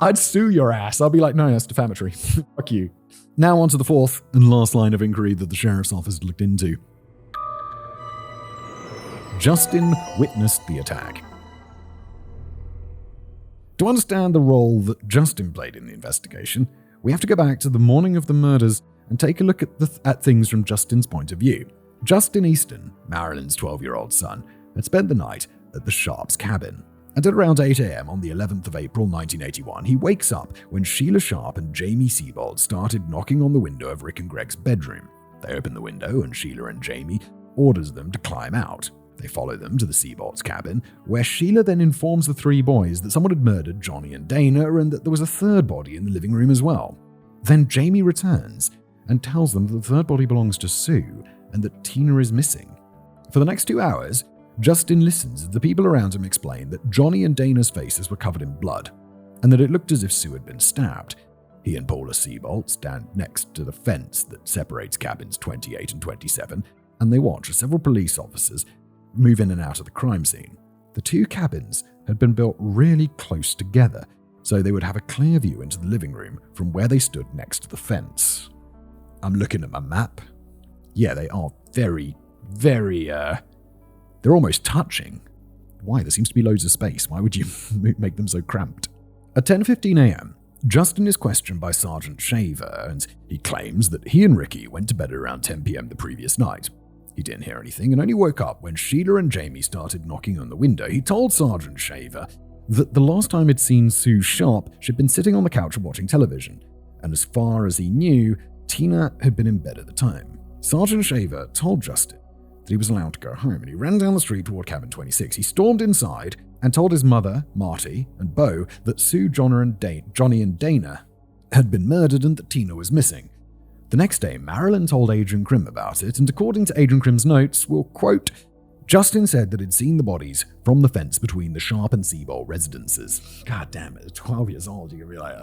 I'd sue your ass. I'll be like, no, that's defamatory. Fuck you. Now on to the fourth and last line of inquiry that the sheriff's office looked into. Justin witnessed the attack. To understand the role that Justin played in the investigation, we have to go back to the morning of the murders and take a look at things from Justin's point of view. Justin Easton, Marilyn's 12-year-old son, had spent the night at the Sharps' cabin. And at around 8 a.m. on the 11th of April 1981, he wakes up when Sheila Sharp and Jamie Siebold started knocking on the window of Rick and Greg's bedroom. They open the window and Sheila and Jamie orders them to climb out. They follow them to the Siebold's cabin, where Sheila then informs the three boys that someone had murdered Johnny and Dana and that there was a third body in the living room as well. Then Jamie returns and tells them that the third body belongs to Sue and that Tina is missing. For the next 2 hours, Justin listens as the people around him explain that Johnny and Dana's faces were covered in blood, and that it looked as if Sue had been stabbed. He and Paula Siebold stand next to the fence that separates cabins 28 and 27, and they watch as several police officers move in and out of the crime scene. The two cabins had been built really close together, so they would have a clear view into the living room from where they stood next to the fence. I'm looking at my map. Yeah, they are very, they're almost touching. Why? There seems to be loads of space. Why would you make them so cramped? At 10:15 a.m., Justin is questioned by Sergeant Shaver, and he claims that he and Ricky went to bed at around 10 p.m. the previous night. He didn't hear anything and only woke up when Sheila and Jamie started knocking on the window. He told Sergeant Shaver that the last time he'd seen Sue Sharp, she'd been sitting on the couch watching television, and as far as he knew, Tina had been in bed at the time. Sergeant Shaver told Justin that he was allowed to go home, and he ran down the street toward cabin 26. He stormed inside and told his mother, Marty, and Bo that Sue, Johnny, and Dana had been murdered and that Tina was missing. The next day, Marilyn told Agent Krim about it, and according to Agent Krim's notes, we'll quote, Justin said that he'd seen the bodies from the fence between the Sharp and Siebold residences. God damn it, at 12 years old, you can be like,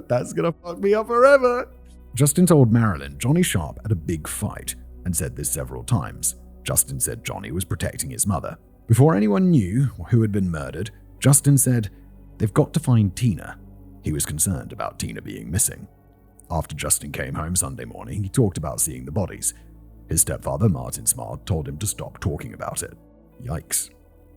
that's gonna fuck me up forever. Justin told Marilyn Johnny Sharp had a big fight and said this several times. Justin said Johnny was protecting his mother. Before anyone knew who had been murdered, Justin said, they've got to find Tina. He was concerned about Tina being missing. After Justin came home Sunday morning, he talked about seeing the bodies. His stepfather, Marty Smartt, told him to stop talking about it. Yikes.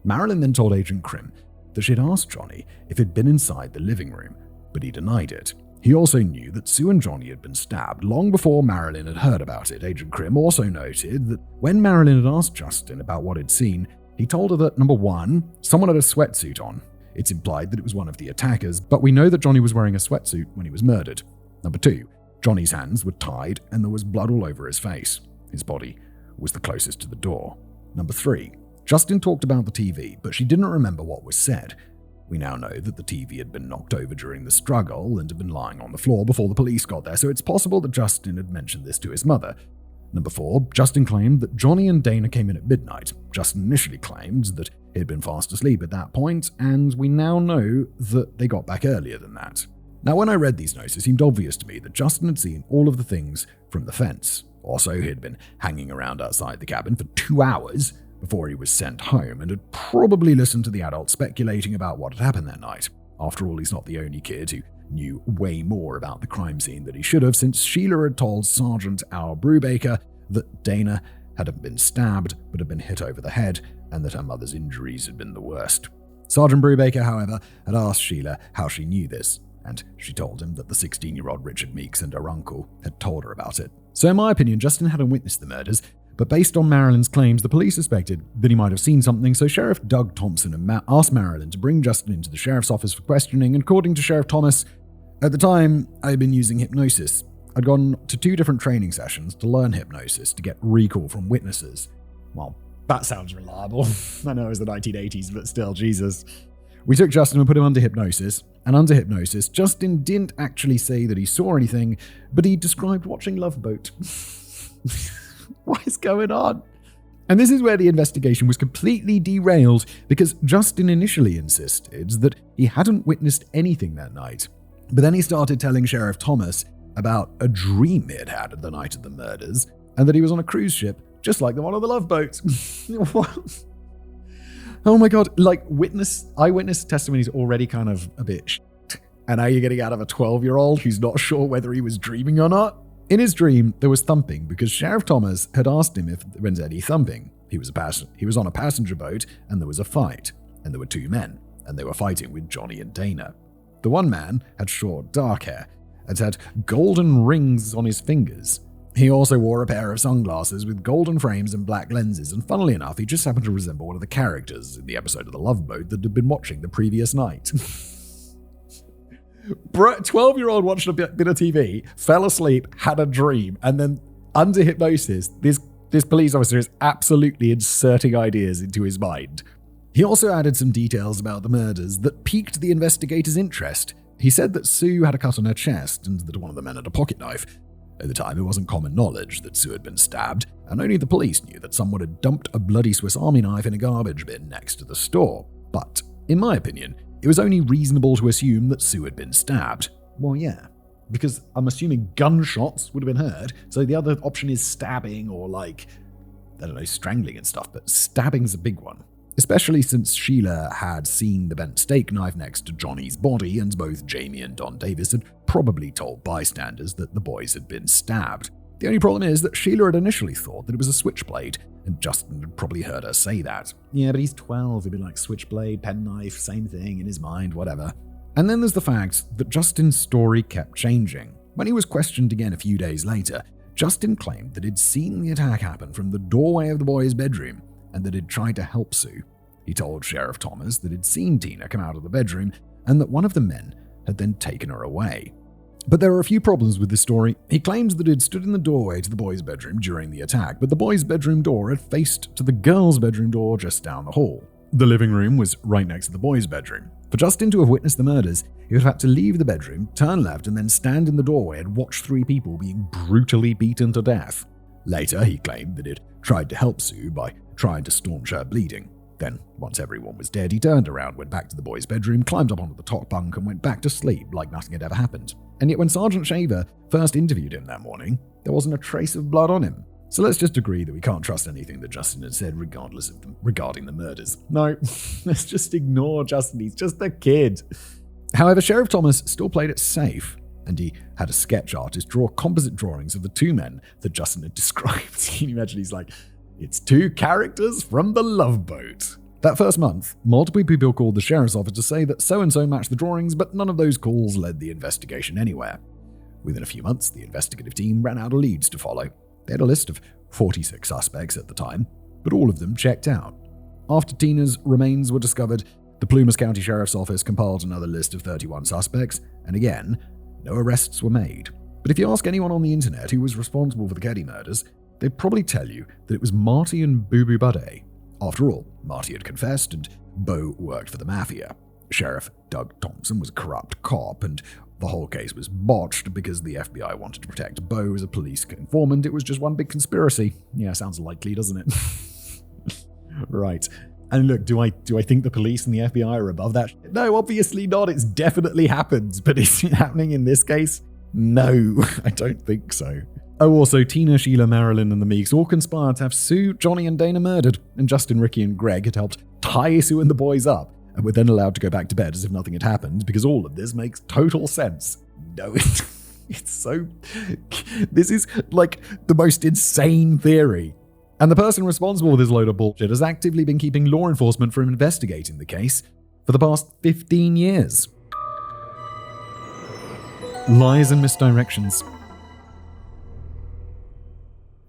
Marilyn then told Agent Krim that she'd asked Johnny if he'd been inside the living room, but he denied it. He also knew that Sue and Johnny had been stabbed long before Marilyn had heard about it. Agent Krim also noted that when Marilyn had asked Justin about what he'd seen, he told her that, number one, someone had a sweatsuit on. It's implied that it was one of the attackers, but we know that Johnny was wearing a sweatsuit when he was murdered. Number two, Johnny's hands were tied and there was blood all over his face. His body was the closest to the door. Number three, Justin talked about the TV, but she didn't remember what was said. We now know that the TV had been knocked over during the struggle and had been lying on the floor before the police got there, so it's possible that Justin had mentioned this to his mother. Number 4, Justin claimed that Johnny and Dana came in at midnight. Justin initially claimed that he had been fast asleep at that point, and we now know that they got back earlier than that. Now, when I read these notes, it seemed obvious to me that Justin had seen all of the things from the fence. Also, he had been hanging around outside the cabin for 2 hours before he was sent home and had probably listened to the adults speculating about what had happened that night. After all, he's not the only kid who knew way more about the crime scene than he should have, since Shearer had told Sergeant Al Brubaker that Dana hadn't been stabbed but had been hit over the head and that her mother's injuries had been the worst. Sergeant Brubaker, however, had asked Sheila how she knew this, and she told him that the 16-year-old Richard Meeks and her uncle had told her about it. So in my opinion, Justin hadn't witnessed the murders, but based on Marilyn's claims, the police suspected that he might have seen something, so Sheriff Doug Thompson asked Marilyn to bring Justin into the sheriff's office for questioning, and according to Sheriff Thomas, at the time, I had been using hypnosis. I'd gone to 2 different training sessions to learn hypnosis to get recall from witnesses. Well, that sounds reliable. I know it was the 1980s, but still, Jesus. We took Justin and put him under hypnosis, and under hypnosis, Justin didn't actually say that he saw anything, but he described watching Love Boat. What is going on? And this is where the investigation was completely derailed, because Justin initially insisted that he hadn't witnessed anything that night. But then he started telling Sheriff Thomas about a dream he had had the night of the murders, and that he was on a cruise ship, just like the one on the Love Boat. What? Oh my god, like eyewitness testimony is already kind of a bit shit. And now you're getting out of a 12-year-old who's not sure whether he was dreaming or not? In his dream, there was thumping because Sheriff Thomas had asked him if there was any thumping. He was on a passenger boat, and there was a fight, and there were 2 men, and they were fighting with Johnny and Dana. The one man had short, dark hair and had golden rings on his fingers. He also wore a pair of sunglasses with golden frames and black lenses, and funnily enough, he just happened to resemble one of the characters in the episode of The Love Boat that had been watching the previous night. 12-year-old watched a bit of TV, fell asleep, had a dream, and then under hypnosis, this police officer is absolutely inserting ideas into his mind. He also added some details about the murders that piqued the investigators' interest. He said that Sue had a cut on her chest and that one of the men had a pocket knife. At the time, it wasn't common knowledge that Sue had been stabbed, and only the police knew that someone had dumped a bloody Swiss Army knife in a garbage bin next to the store. But, in my opinion, it was only reasonable to assume that Sue had been stabbed. Well, yeah, because I'm assuming gunshots would have been heard, so the other option is stabbing or strangling and stuff, but stabbing's a big one. Especially since Sheila had seen the bent steak knife next to Johnny's body, and both Jamie and Don Davis had probably told bystanders that the boys had been stabbed. The only problem is that Sheila had initially thought that it was a switchblade, and Justin had probably heard her say that. Yeah, but he's 12, he'd be like, switchblade, penknife, same thing in his mind, whatever. And then there's the fact that Justin's story kept changing. When he was questioned again a few days later, Justin claimed that he'd seen the attack happen from the doorway of the boys' bedroom, and that he'd tried to help Sue. He told Sheriff Thomas that he'd seen Tina come out of the bedroom, and that one of the men had then taken her away. But there were a few problems with this story. He claimed that he'd stood in the doorway to the boys' bedroom during the attack, but the boys' bedroom door had faced to the girls' bedroom door just down the hall. The living room was right next to the boys' bedroom. For Justin to have witnessed the murders, he would have had to leave the bedroom, turn left, and then stand in the doorway and watch 3 people being brutally beaten to death. Later, he claimed that he'd tried to help Sue by trying to staunch her bleeding. Then, once everyone was dead, he turned around, went back to the boys' bedroom, climbed up onto the top bunk, and went back to sleep like nothing had ever happened. And yet when Sergeant Shaver first interviewed him that morning, there wasn't a trace of blood on him. So let's just agree that we can't trust anything that Justin had said regarding the murders. No, let's just ignore Justin, he's just a kid. However, Sheriff Thomas still played it safe, and he had a sketch artist draw composite drawings of the 2 men that Justin had described. Can you imagine? He's like, it's 2 characters from the Love Boat. That first month, multiple people called the sheriff's office to say that so-and-so matched the drawings, but none of those calls led the investigation anywhere. Within a few months, the investigative team ran out of leads to follow. They had a list of 46 suspects at the time, but all of them checked out. After Tina's remains were discovered, the Plumas County Sheriff's Office compiled another list of 31 suspects, and again, no arrests were made. But if you ask anyone on the internet who was responsible for the Keddie murders, they'd probably tell you that it was Marty and Boo Boo Budday. After all, Marty had confessed, and Bo worked for the mafia. Sheriff Doug Thompson was a corrupt cop, and the whole case was botched because the FBI wanted to protect Bo as a police informant. It was just one big conspiracy. Yeah, sounds likely, doesn't it? Right. And look, do I think the police and the FBI are above that? No, obviously not. It's definitely happened. But is it happening in this case? No, I don't think so. Oh, also, Tina, Sheila, Marilyn, and the Meeks all conspired to have Sue, Johnny, and Dana murdered. And Justin, Ricky, and Greg had helped tie Sue and the boys up, and were then allowed to go back to bed as if nothing had happened, because all of this makes total sense. No, it's so... This is, like, the most insane theory. And the person responsible for this load of bullshit has actively been keeping law enforcement from investigating the case for the past 15 years. Lies and misdirections.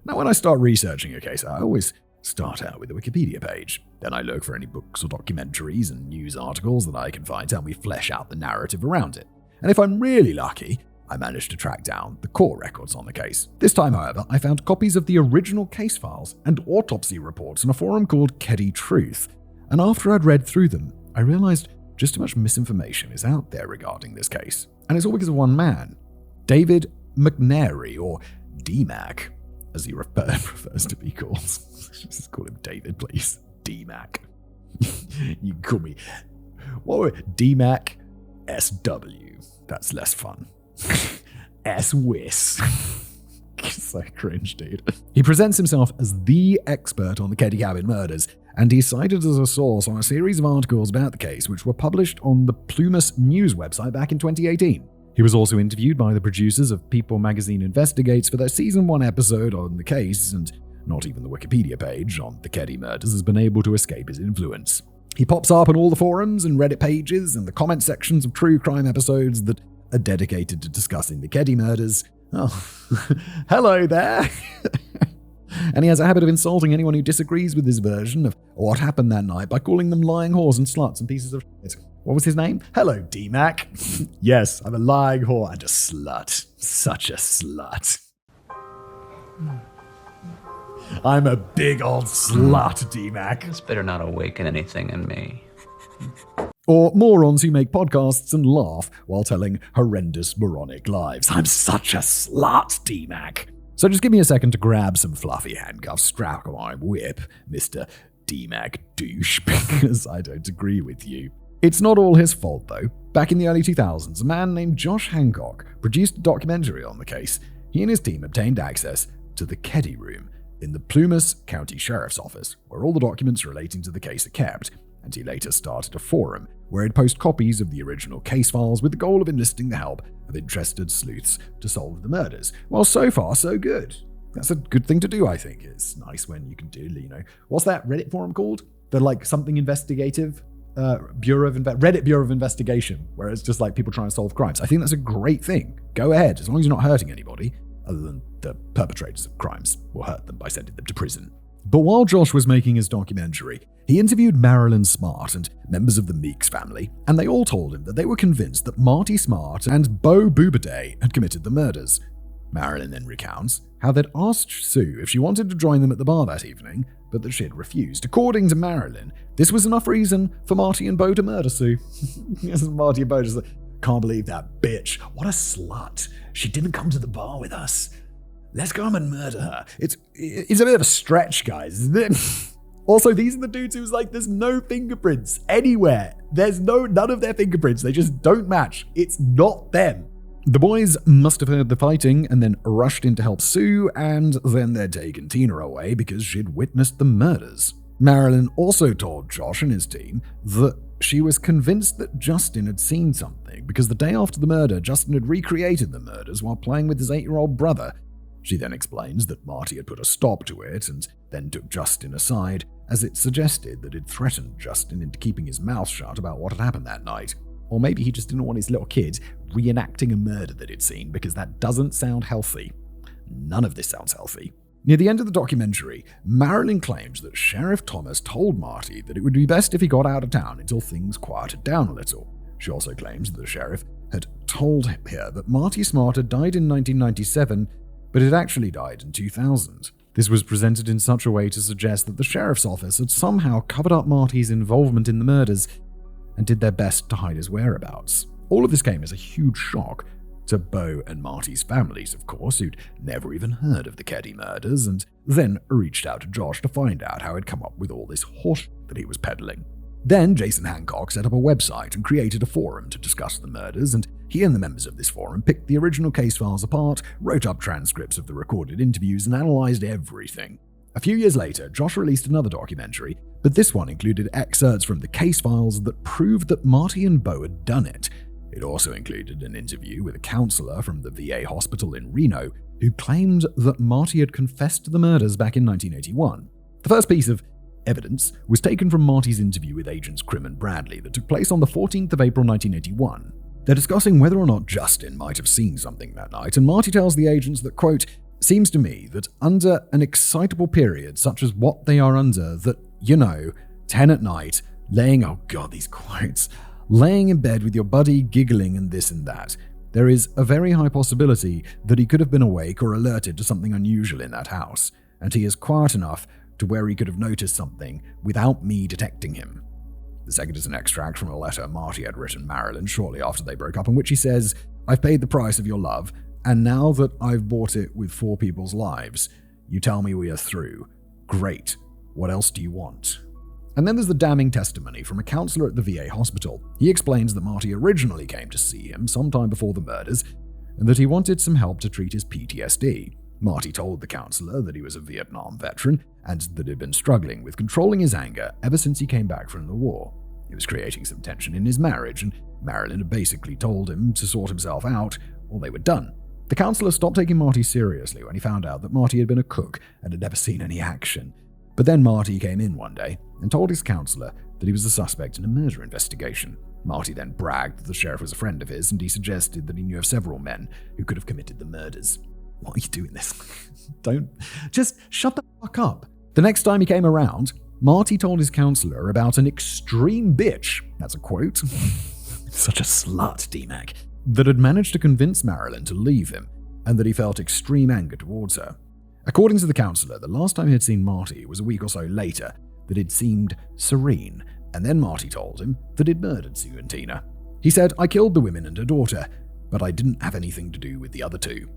Now, when I start researching a case, I always start out with the Wikipedia page. Then I look for any books or documentaries and news articles that I can find to help me flesh out the narrative around it. And if I'm really lucky, I managed to track down the court records on the case. This time, however, I found copies of the original case files and autopsy reports on a forum called Keddie Truth. And after I'd read through them, I realized just how much misinformation is out there regarding this case. And it's all because of one man, David McNary, or DMAC, as he prefers to be called. Just call him David, please. DMAC. You can call me... DMAC SW. That's less fun. S-Wiss. So cringe, dude. He presents himself as the expert on the Keddie Cabin murders, and he's cited as a source on a series of articles about the case which were published on the Plumas News website back in 2018. He was also interviewed by the producers of People Magazine Investigates for their Season 1 episode on the case, and not even the Wikipedia page on the Keddie murders has been able to escape his influence. He pops up on all the forums and Reddit pages and the comment sections of true crime episodes that are dedicated to discussing the Keddie murders. Oh, hello there! And he has a habit of insulting anyone who disagrees with his version of what happened that night by calling them lying whores and sluts and pieces of shit. What was his name? Hello, DMAC. Yes, I'm a lying whore and a slut. Such a slut. I'm a big old slut, DMAC. This better not awaken anything in me. Or morons who make podcasts and laugh while telling horrendous moronic lives. I'm such a slut, DMAC. So just give me a second to grab some fluffy handcuffs, strap on my whip, Mr. DMAC douche, because I don't agree with you. It's not all his fault, though. Back in the early 2000s, a man named Josh Hancock produced a documentary on the case. He and his team obtained access to the Keddie room in the Plumas County Sheriff's Office, where all the documents relating to the case are kept, and he later started a forum where he'd post copies of the original case files with the goal of enlisting the help of interested sleuths to solve the murders. Well, so far, so good. That's a good thing to do, I think. It's nice when you can do, what's that Reddit forum called? The, something investigative? Reddit Bureau of Investigation, where it's just people trying to solve crimes. I think that's a great thing. Go ahead, as long as you're not hurting anybody, other than the perpetrators of crimes will hurt them by sending them to prison. But while Josh was making his documentary, he interviewed Marty Smartt and members of the Meeks family, and they all told him that they were convinced that Marty Smartt and Bo Boobaday had committed the murders. Marilyn then recounts how they'd asked Sue if she wanted to join them at the bar that evening, but that she had refused. According to Marilyn, this was enough reason for Marty and Bo to murder Sue. Yes, Marty and Bo just can't believe that bitch. What a slut. She didn't come to the bar with us. Let's go home and murder her. It's a bit of a stretch, guys, isn't it? Also, these are the dudes who's there's no fingerprints anywhere. There's none of their fingerprints. They just don't match. It's not them. The boys must have heard the fighting and then rushed in to help Sue, and then they'd taken Tina away because she'd witnessed the murders. Marilyn also told Josh and his team that she was convinced that Justin had seen something because the day after the murder, Justin had recreated the murders while playing with his 8-year-old brother. She then explains that Marty had put a stop to it and then took Justin aside, as it suggested that he'd threatened Justin into keeping his mouth shut about what had happened that night. Or maybe he just didn't want his little kid reenacting a murder that he'd seen, because that doesn't sound healthy. None of this sounds healthy. Near the end of the documentary, Marilyn claims that Sheriff Thomas told Marty that it would be best if he got out of town until things quieted down a little. She also claims that the sheriff had told her that Marty Smartt had died in 1997, but had actually died in 2000. This was presented in such a way to suggest that the sheriff's office had somehow covered up Marty's involvement in the murders, and did their best to hide his whereabouts. All of this came as a huge shock to Beau and Marty's families, of course, who'd never even heard of the Keddie murders, and then reached out to Josh to find out how he'd come up with all this horse that he was peddling. Then Jason Hancock set up a website and created a forum to discuss the murders, and he and the members of this forum picked the original case files apart, wrote up transcripts of the recorded interviews, and analyzed everything. A few years later, Josh released another documentary, but this one included excerpts from the case files that proved that Marty and Beau had done it. It also included an interview with a counselor from the VA hospital in Reno who claimed that Marty had confessed to the murders back in 1981. The first piece of evidence was taken from Marty's interview with agents Krim and Bradley that took place on the 14th of April 1981. They're discussing whether or not Justin might have seen something that night, and Marty tells the agents that, quote, "Seems to me that under an excitable period such as what they are under, that, 10 at night, laying in bed with your buddy, giggling and this and that, there is a very high possibility that he could have been awake or alerted to something unusual in that house, and he is quiet enough to where he could have noticed something without me detecting him." The second is an extract from a letter Marty had written Marilyn shortly after they broke up, in which he says, "I've paid the price of your love, and now that I've bought it with 4 people's lives, you tell me we are through. Great. What else do you want?" And then there's the damning testimony from a counselor at the VA hospital. He explains that Marty originally came to see him sometime before the murders, and that he wanted some help to treat his PTSD. Marty told the counselor that he was a Vietnam veteran, and that he'd been struggling with controlling his anger ever since he came back from the war. He was creating some tension in his marriage, and Marilyn had basically told him to sort himself out, or they were done. The counselor stopped taking Marty seriously when he found out that Marty had been a cook and had never seen any action. But then Marty came in one day and told his counselor that he was a suspect in a murder investigation. Marty then bragged that the sheriff was a friend of his, and he suggested that he knew of several men who could have committed the murders. Why are you doing this? Just shut the fuck up. The next time he came around, Marty told his counselor about an extreme bitch, that's a quote, such a slut, D-Mac, that had managed to convince Marilyn to leave him, and that he felt extreme anger towards her. According to the counselor, the last time he had seen Marty was a week or so later, that it seemed serene, and then Marty told him that he'd murdered Sue and Tina. He said, "I killed the women and her daughter, but I didn't have anything to do with the other 2.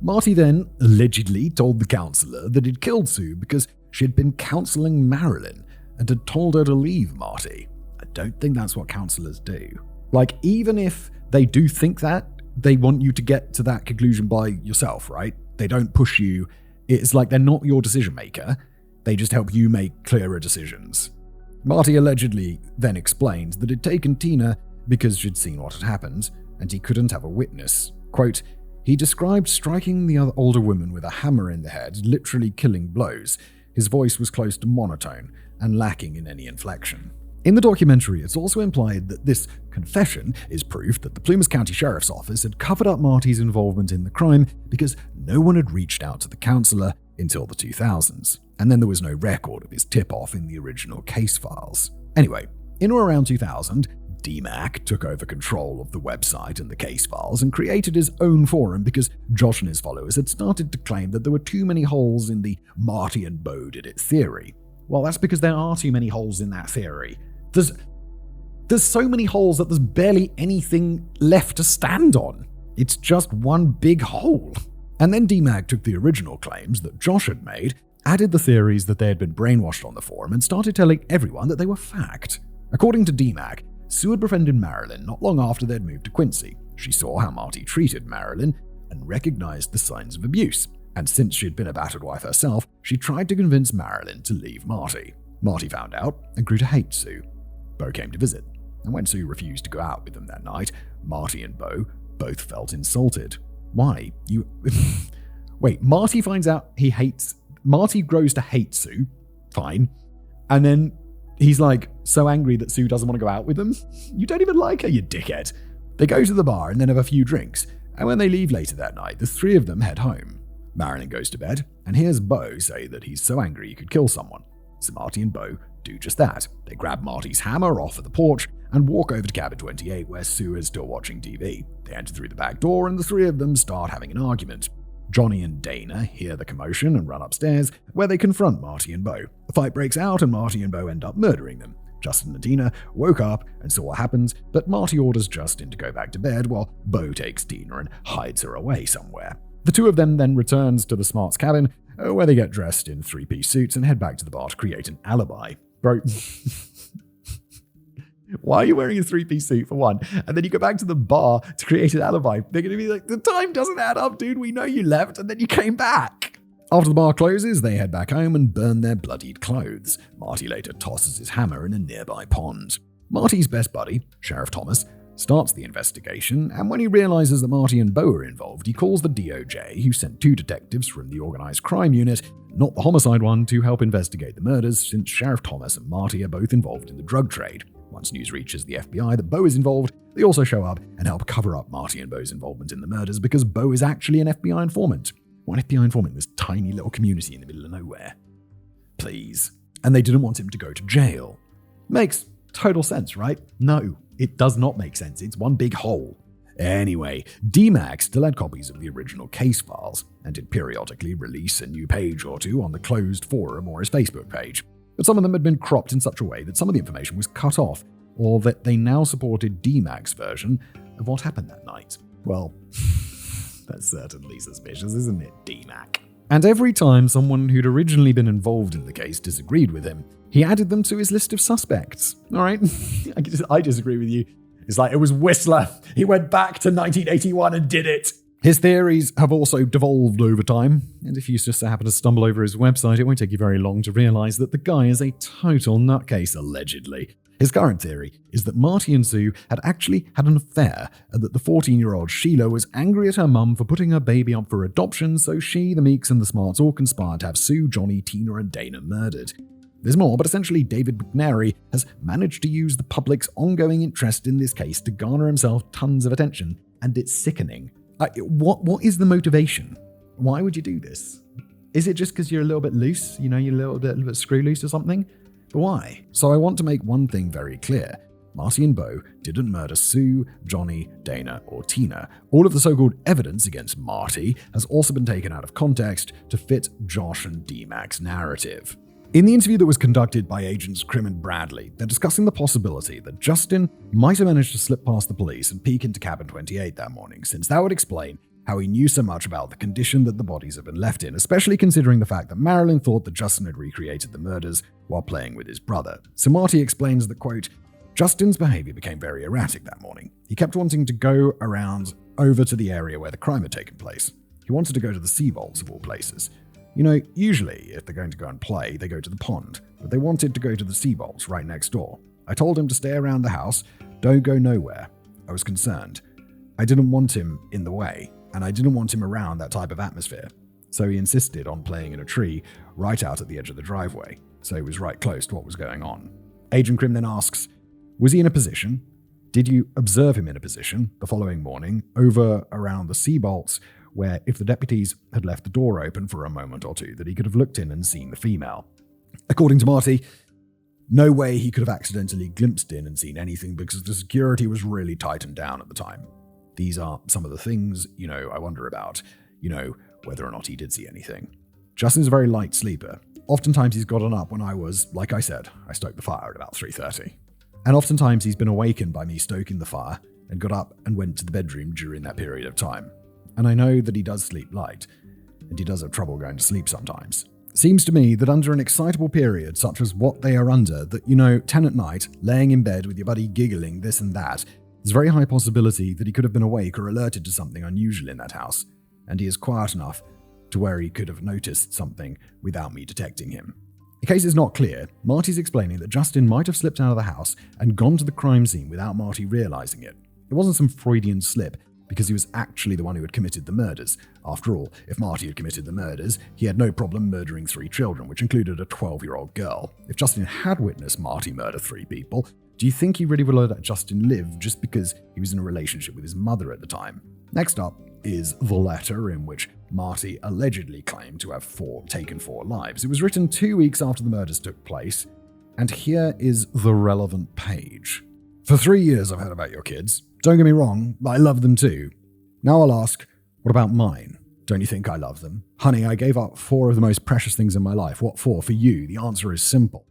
Marty then allegedly told the counselor that he'd killed Sue because she had been counseling Marilyn and had told her to leave Marty. I don't think that's what counselors do. Like, even if they do think that, they want you to get to that conclusion by yourself, right? They don't push you. It's like they're not your decision maker. They just help you make clearer decisions. Marty allegedly then explained that he'd taken Tina because she'd seen what had happened, and he couldn't have a witness. Quote, he described striking the other older woman with a hammer in the head, literally killing blows. His voice was close to monotone and lacking in any inflection. In the documentary, it's also implied that this confession is proof that the Plumas County Sheriff's Office had covered up Marty's involvement in the crime because no one had reached out to the counselor until the 2000s, and then there was no record of his tip-off in the original case files. Anyway, in or around 2000, DMAC took over control of the website and the case files and created his own forum because Josh and his followers had started to claim that there were too many holes in the Marty and Beau did it theory. Well, that's because there are too many holes in that theory. There's so many holes that there's barely anything left to stand on. It's just one big hole. And then DMAG took the original claims that Josh had made, added the theories that they had been brainwashed on the forum, and started telling everyone that they were fact. According to DMAG, Sue had befriended Marilyn not long after they'd moved to Quincy. She saw how Marty treated Marilyn and recognized the signs of abuse. And since she'd been a battered wife herself, she tried to convince Marilyn to leave Marty. Marty found out and grew to hate Sue. Beau came to visit, and when Sue refused to go out with them that night, Marty and Beau both felt insulted. Why? Wait, Marty finds out Marty grows to hate Sue. Fine. And then he's like so angry that Sue doesn't want to go out with them. You don't even like her, you dickhead. They go to the bar and then have a few drinks, and when they leave later that night, the 3 of them head home. Marilyn goes to bed and hears Beau say that he's so angry he could kill someone. So Marty and Beau do just that. They grab Marty's hammer off of the porch and walk over to cabin 28 where Sue is still watching TV. They enter through the back door and the 3 of them start having an argument. Johnny and Dana hear the commotion and run upstairs where they confront Marty and Beau. A fight breaks out and Marty and Beau end up murdering them. Justin and Tina woke up and saw what happens, but Marty orders Justin to go back to bed while Bo takes Tina and hides her away somewhere. The two of them then returns to the Smart's cabin, where they get dressed in three-piece suits and head back to the bar to create an alibi. Bro, why are you wearing a three-piece suit for one? And then you go back to the bar to create an alibi. They're going to be like, the time doesn't add up, dude. We know you left and then you came back. After the bar closes, they head back home and burn their bloodied clothes. Marty later tosses his hammer in a nearby pond. Marty's best buddy, Sheriff Thomas, starts the investigation, and when he realizes that Marty and Bo are involved, he calls the DOJ, who sent 2 detectives from the organized crime unit, not the homicide one, to help investigate the murders, since Sheriff Thomas and Marty are both involved in the drug trade. Once news reaches the FBI that Bo is involved, they also show up and help cover up Marty and Bo's involvement in the murders because Bo is actually an FBI informant. One FBI informant in this tiny little community in the middle of nowhere. Please. And they didn't want him to go to jail. Makes total sense, right? No, it does not make sense. It's one big hole. Anyway, DMAC still had copies of the original case files and did periodically release a new page or two on the closed forum or his Facebook page. But some of them had been cropped in such a way that some of the information was cut off, or that they now supported DMAC's version of what happened that night. Well, that's certainly suspicious, isn't it, DMAC? And every time someone who'd originally been involved in the case disagreed with him, he added them to his list of suspects. All right? I disagree with you. It's like, it was Whistler. He went back to 1981 and did it. His theories have also devolved over time, and if you just happen to stumble over his website, it won't take you very long to realize that the guy is a total nutcase, allegedly. His current theory is that Marty and Sue had actually had an affair, and that the 14-year-old Sheila was angry at her mum for putting her baby up for adoption, so she, the Meeks, and the Smarts all conspired to have Sue, Johnny, Tina, and Dana murdered. There's more, but essentially David McNary has managed to use the public's ongoing interest in this case to garner himself tons of attention, and it's sickening. What is the motivation? Why would you do this? Is it just because you're a little bit loose? You know, you're a little bit screw loose or something? But why? So I want to make one thing very clear. Marty and Bo didn't murder Sue, Johnny, Dana, or Tina. All of the so-called evidence against Marty has also been taken out of context to fit Josh and D-Mac's narrative. In the interview that was conducted by agents Krim and Bradley, they're discussing the possibility that Justin might have managed to slip past the police and peek into cabin 28 that morning, since that would explain how he knew so much about the condition that the bodies had been left in, especially considering the fact that Marilyn thought that Justin had recreated the murders while playing with his brother. So Marty explains that, quote, Justin's behavior became very erratic that morning. He kept wanting to go around over to the area where the crime had taken place. He wanted to go to the sea vaults of all places. You know, usually, if they're going to go and play, they go to the pond, but they wanted to go to the sea vaults right next door. I told him to stay around the house, don't go nowhere. I was concerned. I didn't want him in the way, and I didn't want him around that type of atmosphere. So he insisted on playing in a tree right out at the edge of the driveway, so he was right close to what was going on. Agent Krim then asks, was he in a position? Did you observe him in a position the following morning over around the sea vaults where if the deputies had left the door open for a moment or two that he could have looked in and seen the female? According to Marty, no way he could have accidentally glimpsed in and seen anything because the security was really tightened down at the time. These are some of the things, I wonder about, whether or not he did see anything. Justin's a very light sleeper. Oftentimes he's gotten up when I was, like I said, I stoked the fire at about 3:30. And oftentimes he's been awakened by me stoking the fire and got up and went to the bedroom during that period of time. And I know that he does sleep light, and he does have trouble going to sleep sometimes. It seems to me that under an excitable period, such as what they are under, that, 10 at night, laying in bed with your buddy giggling this and that, there's a very high possibility that he could have been awake or alerted to something unusual in that house, and he is quiet enough to where he could have noticed something without me detecting him. The case is not clear. Marty's explaining that Justin might have slipped out of the house and gone to the crime scene without Marty realizing it. It wasn't some Freudian slip, because he was actually the one who had committed the murders. After all, if Marty had committed the murders, he had no problem murdering 3 children, which included a 12-year-old girl. If Justin had witnessed Marty murder 3 people, do you think he really would have let Justin live just because he was in a relationship with his mother at the time? Next up is the letter in which Marty allegedly claimed to have taken 4 lives. It was written 2 weeks after the murders took place, and here is the relevant page. For 3 years I've heard about your kids. Don't get me wrong, I love them too. Now I'll ask, what about mine? Don't you think I love them? Honey, I gave up 4 of the most precious things in my life. What for? For you. The answer is simple.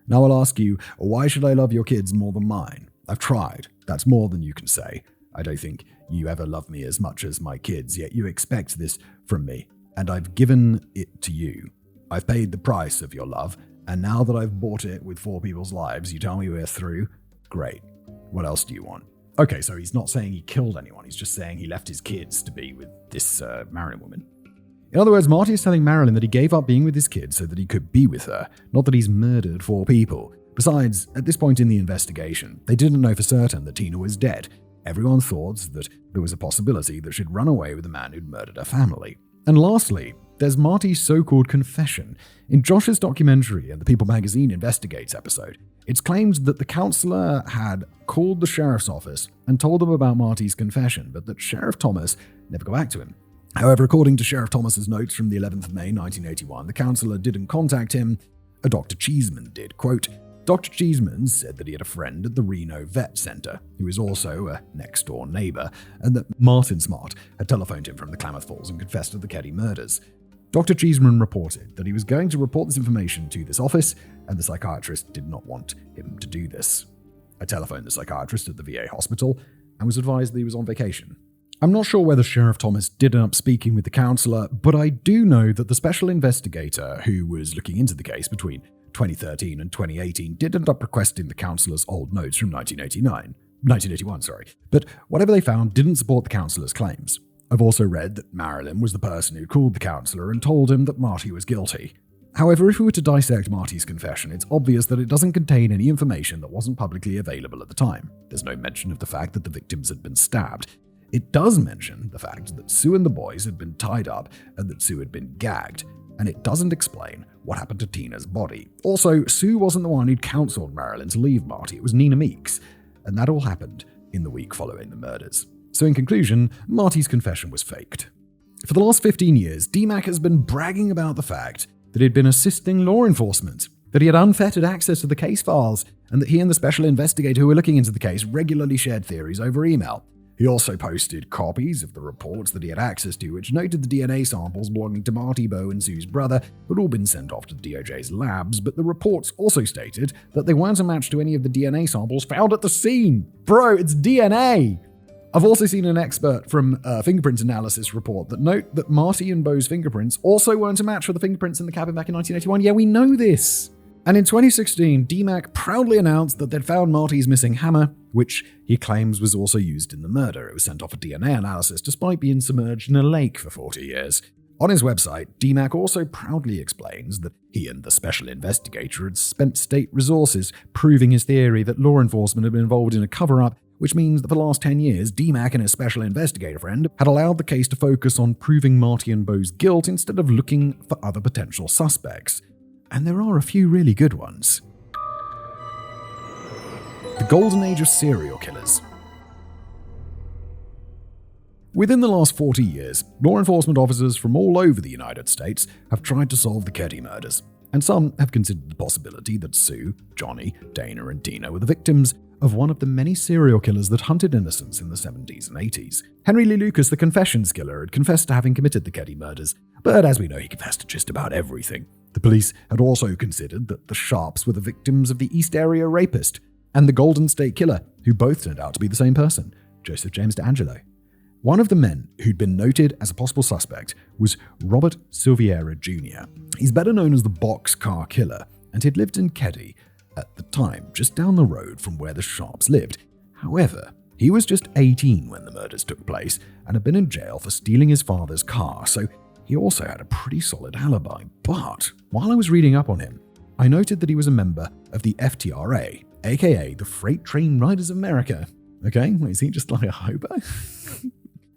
Now I'll ask you, why should I love your kids more than mine? I've tried. That's more than you can say. I don't think you ever love me as much as my kids, yet you expect this from me, and I've given it to you. I've paid the price of your love, and now that I've bought it with 4 people's lives, you tell me we're through? Great. What else do you want? Okay, so he's not saying he killed anyone, he's just saying he left his kids to be with this Marilyn woman. In other words, Marty is telling Marilyn that he gave up being with his kids so that he could be with her, not that he's murdered 4 people. Besides, at this point in the investigation, they didn't know for certain that Tina was dead. Everyone thought that there was a possibility that she'd run away with the man who'd murdered her family. And lastly, there's Marty's so-called confession. In Josh's documentary and the People magazine Investigates episode, it's claimed that the counselor had called the sheriff's office and told them about Marty's confession, but that Sheriff Thomas never got back to him. However, according to Sheriff Thomas's notes from the 11th of May 1981, the counselor didn't contact him. A Dr. Cheeseman did. Quote, Dr. Cheeseman said that he had a friend at the Reno Vet Center, who was also a next-door neighbor, and that Marty Smartt had telephoned him from the Klamath Falls and confessed to the Keddie murders. Dr. Cheeseman reported that he was going to report this information to this office, and the psychiatrist did not want him to do this. I telephoned the psychiatrist at the VA hospital and was advised that he was on vacation. I'm not sure whether Sheriff Thomas did end up speaking with the counselor, but I do know that the special investigator who was looking into the case between 2013 and 2018 did end up requesting the counselor's old notes from 1981, but whatever they found didn't support the counselor's claims. I've also read that Marilyn was the person who called the counselor and told him that Marty was guilty. However, if we were to dissect Marty's confession, it's obvious that it doesn't contain any information that wasn't publicly available at the time. There's no mention of the fact that the victims had been stabbed. It does mention the fact that Sue and the boys had been tied up and that Sue had been gagged, and it doesn't explain what happened to Tina's body. Also, Sue wasn't the one who'd counseled Marilyn to leave Marty, it was Nina Meeks, and that all happened in the week following the murders. So in conclusion, Marty's confession was faked. For the last 15 years, DMAC has been bragging about the fact that he'd been assisting law enforcement, that he had unfettered access to the case files, and that he and the special investigator who were looking into the case regularly shared theories over email. He also posted copies of the reports that he had access to, which noted the DNA samples belonging to Marty, Bo, and Sue's brother had all been sent off to the DOJ's labs, but the reports also stated that they weren't a match to any of the DNA samples found at the scene. Bro, it's DNA! I've also seen an expert from a fingerprint analysis report that note that Marty and Bo's fingerprints also weren't a match for the fingerprints in the cabin back in 1981. Yeah, we know this. And in 2016, DMAC proudly announced that they'd found Marty's missing hammer, which he claims was also used in the murder. It was sent off for DNA analysis despite being submerged in a lake for 40 years. On his website, DMAC also proudly explains that he and the special investigator had spent state resources proving his theory that law enforcement had been involved in a cover-up, which means that for the last 10 years, DMAC and his special investigator friend had allowed the case to focus on proving Marty and Bo's guilt instead of looking for other potential suspects. And there are a few really good ones. The Golden Age of Serial Killers. Within the last 40 years, law enforcement officers from all over the United States have tried to solve the Keddie murders, and some have considered the possibility that Sue, Johnny, Dana, and Tina were the victims of one of the many serial killers that hunted innocents in the 70s and 80s. Henry Lee Lucas, the Confessions Killer, had confessed to having committed the Keddie murders, but as we know, he confessed to just about everything. The police had also considered that the Sharps were the victims of the East Area Rapist and the Golden State Killer, who both turned out to be the same person, Joseph James DeAngelo. One of the men who'd been noted as a possible suspect was Robert Silveira Jr. He's better known as the Boxcar Killer, and he'd lived in Keddie at the time, just down the road from where the Sharps lived. However, he was just 18 when the murders took place and had been in jail for stealing his father's car, so he also had a pretty solid alibi. But while I was reading up on him, I noted that he was a member of the FTRA, aka the Freight Train Riders of America. Okay, is he just like a hobo?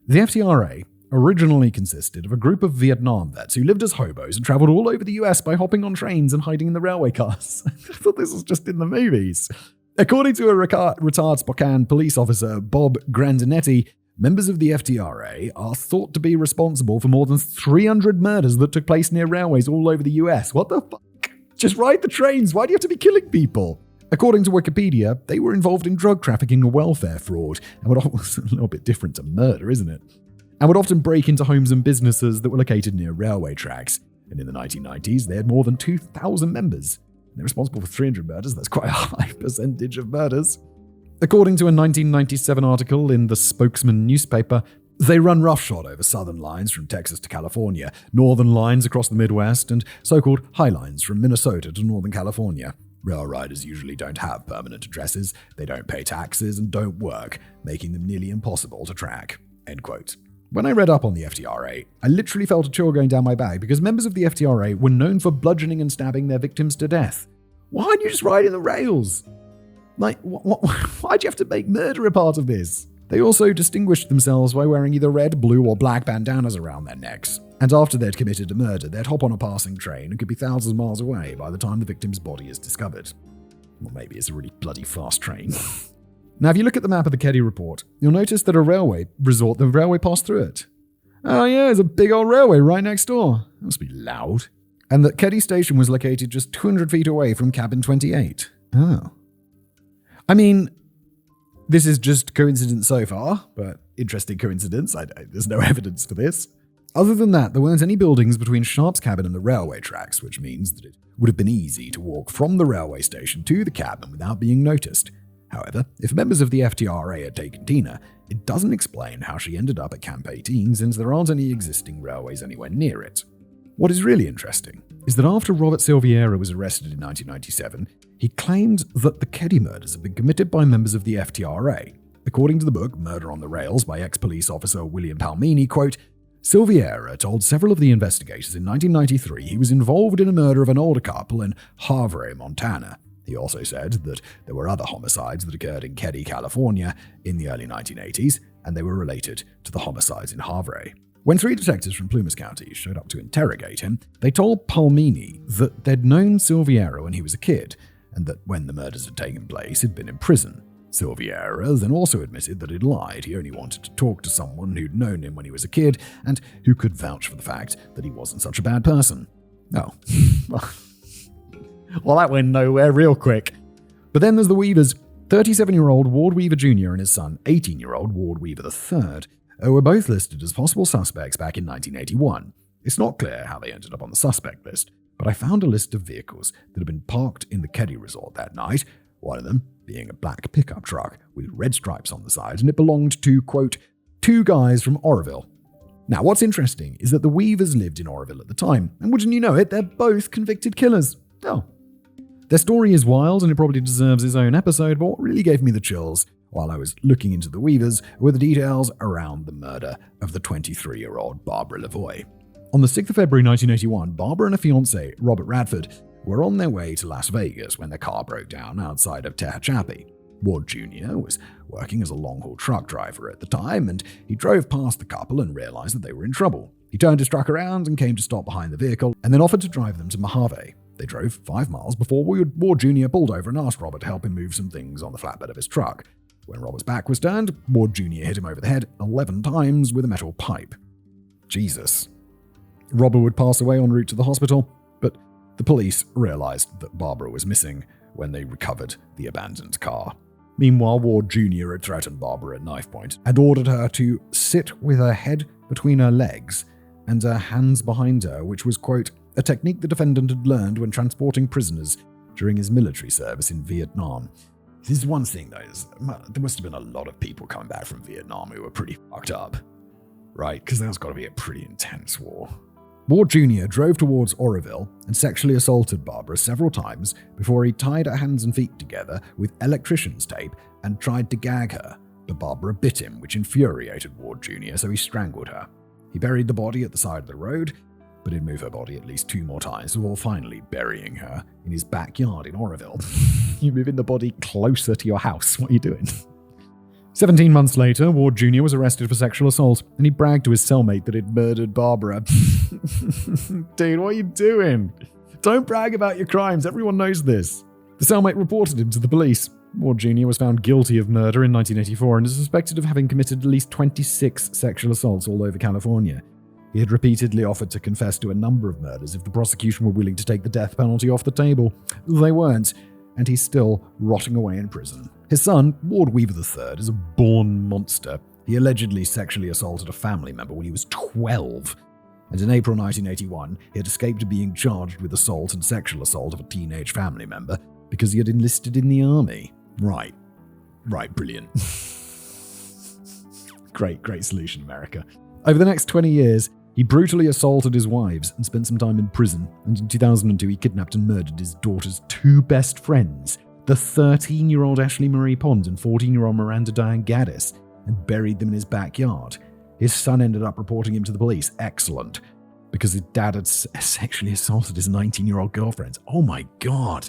The FTRA originally consisted of a group of Vietnam vets who lived as hobos and traveled all over the US by hopping on trains and hiding in the railway cars. I thought this was just in the movies. According to a retired Spokane police officer, Bob Grandinetti, members of the FTRA are thought to be responsible for more than 300 murders that took place near railways all over the US. What the fuck? Just ride the trains. Why do you have to be killing people? According to Wikipedia, they were involved in drug trafficking and welfare fraud, and was a little bit different to murder, isn't it? And would often break into homes and businesses that were located near railway tracks. And in the 1990s, they had more than 2,000 members. They're responsible for 300 murders. That's quite a high percentage of murders. According to a 1997 article in the Spokesman newspaper, they run roughshod over southern lines from Texas to California, northern lines across the Midwest, and so-called high lines from Minnesota to Northern California. Rail riders usually don't have permanent addresses, they don't pay taxes, and don't work, making them nearly impossible to track. End quote. When I read up on the FTRA, I literally felt a chill going down my back because members of the FTRA were known for bludgeoning and stabbing their victims to death. Why'd you just ride in the rails? Like, why'd you have to make murder a part of this? They also distinguished themselves by wearing either red, blue, or black bandanas around their necks. And after they'd committed a murder, they'd hop on a passing train and could be thousands of miles away by the time the victim's body is discovered. Well, maybe it's a really bloody fast train. Now, if you look at the map of the Keddie report, you'll notice that the railway passed through it. Oh yeah, there's a big old railway right next door. That must be loud. And that Keddie station was located just 200 feet away from cabin 28. Oh. I mean, this is just coincidence so far, but interesting coincidence. There's no evidence for this. Other than that, there weren't any buildings between Sharp's cabin and the railway tracks, which means that it would have been easy to walk from the railway station to the cabin without being noticed. However, if members of the FTRA had taken Tina, it doesn't explain how she ended up at Camp 18 since there aren't any existing railways anywhere near it. What is really interesting is that after Robert Silveira was arrested in 1997, he claimed that the Keddie murders had been committed by members of the FTRA. According to the book Murder on the Rails by ex-police officer William Palmini, quote, Silveira told several of the investigators in 1993 he was involved in a murder of an older couple in Havre, Montana. He also said that there were other homicides that occurred in Keddie, California in the early 1980s, and they were related to the homicides in Havre. When 3 detectives from Plumas County showed up to interrogate him, they told Palmini that they'd known Silveira when he was a kid, and that when the murders had taken place, he'd been in prison. Silveira then also admitted that he'd lied. He only wanted to talk to someone who'd known him when he was a kid, and who could vouch for the fact that he wasn't such a bad person. Oh. Well, that went nowhere real quick. But then there's the Weavers. 37-year-old Ward Weaver Jr. and his son, 18-year-old Ward Weaver III, were both listed as possible suspects back in 1981. It's not clear how they ended up on the suspect list, but I found a list of vehicles that had been parked in the Keddie resort that night, one of them being a black pickup truck with red stripes on the side, and it belonged to, quote, 2 guys from Oroville. Now, what's interesting is that the Weavers lived in Oroville at the time, and wouldn't you know it, they're both convicted killers. Oh. Their story is wild, and it probably deserves its own episode, but what really gave me the chills while I was looking into the Weavers were the details around the murder of the 23-year-old Barbara Lavoie. On the 6th of February 1981, Barbara and her fiancé, Robert Radford, were on their way to Las Vegas when their car broke down outside of Tehachapi. Ward Jr. was working as a long-haul truck driver at the time, and he drove past the couple and realized that they were in trouble. He turned his truck around and came to stop behind the vehicle, and then offered to drive them to Mojave. They drove 5 miles before Ward Jr. pulled over and asked Robert to help him move some things on the flatbed of his truck. When Robert's back was turned, Ward Jr. hit him over the head 11 times with a metal pipe. Jesus. Robert would pass away en route to the hospital, but the police realized that Barbara was missing when they recovered the abandoned car. Meanwhile, Ward Jr. had threatened Barbara at knife point and ordered her to sit with her head between her legs and her hands behind her, which was, quote, a technique the defendant had learned when transporting prisoners during his military service in Vietnam. This is one thing, though. There must have been a lot of people coming back from Vietnam who were pretty fucked up, right? Because that was got to be a pretty intense war. Ward Jr. drove towards Oroville and sexually assaulted Barbara several times before he tied her hands and feet together with electrician's tape and tried to gag her, but Barbara bit him, which infuriated Ward Jr., so he strangled her. He buried the body at the side of the road, but he'd move her body at least 2 more times before finally burying her in his backyard in Oroville. You're moving the body closer to your house. What are you doing? 17 months later, Ward Jr. was arrested for sexual assault, and he bragged to his cellmate that he'd murdered Barbara. Dude, what are you doing? Don't brag about your crimes. Everyone knows this. The cellmate reported him to the police. Ward Jr. was found guilty of murder in 1984 and is suspected of having committed at least 26 sexual assaults all over California. He had repeatedly offered to confess to a number of murders if the prosecution were willing to take the death penalty off the table. They weren't, and he's still rotting away in prison. His son, Ward Weaver III, is a born monster. He allegedly sexually assaulted a family member when he was 12. and in April 1981, he had escaped being charged with assault and sexual assault of a teenage family member because he had enlisted in the army. Right, brilliant. Great solution, America. Over the next 20 years, he brutally assaulted his wives and spent some time in prison, and in 2002 he kidnapped and murdered his daughter's two best friends, the 13-year-old Ashley Marie Pond and 14-year-old Miranda Diane Gaddis, and buried them in his backyard. His son ended up reporting him to the police. Excellent. Because his dad had sexually assaulted his 19-year-old girlfriend. Oh my god.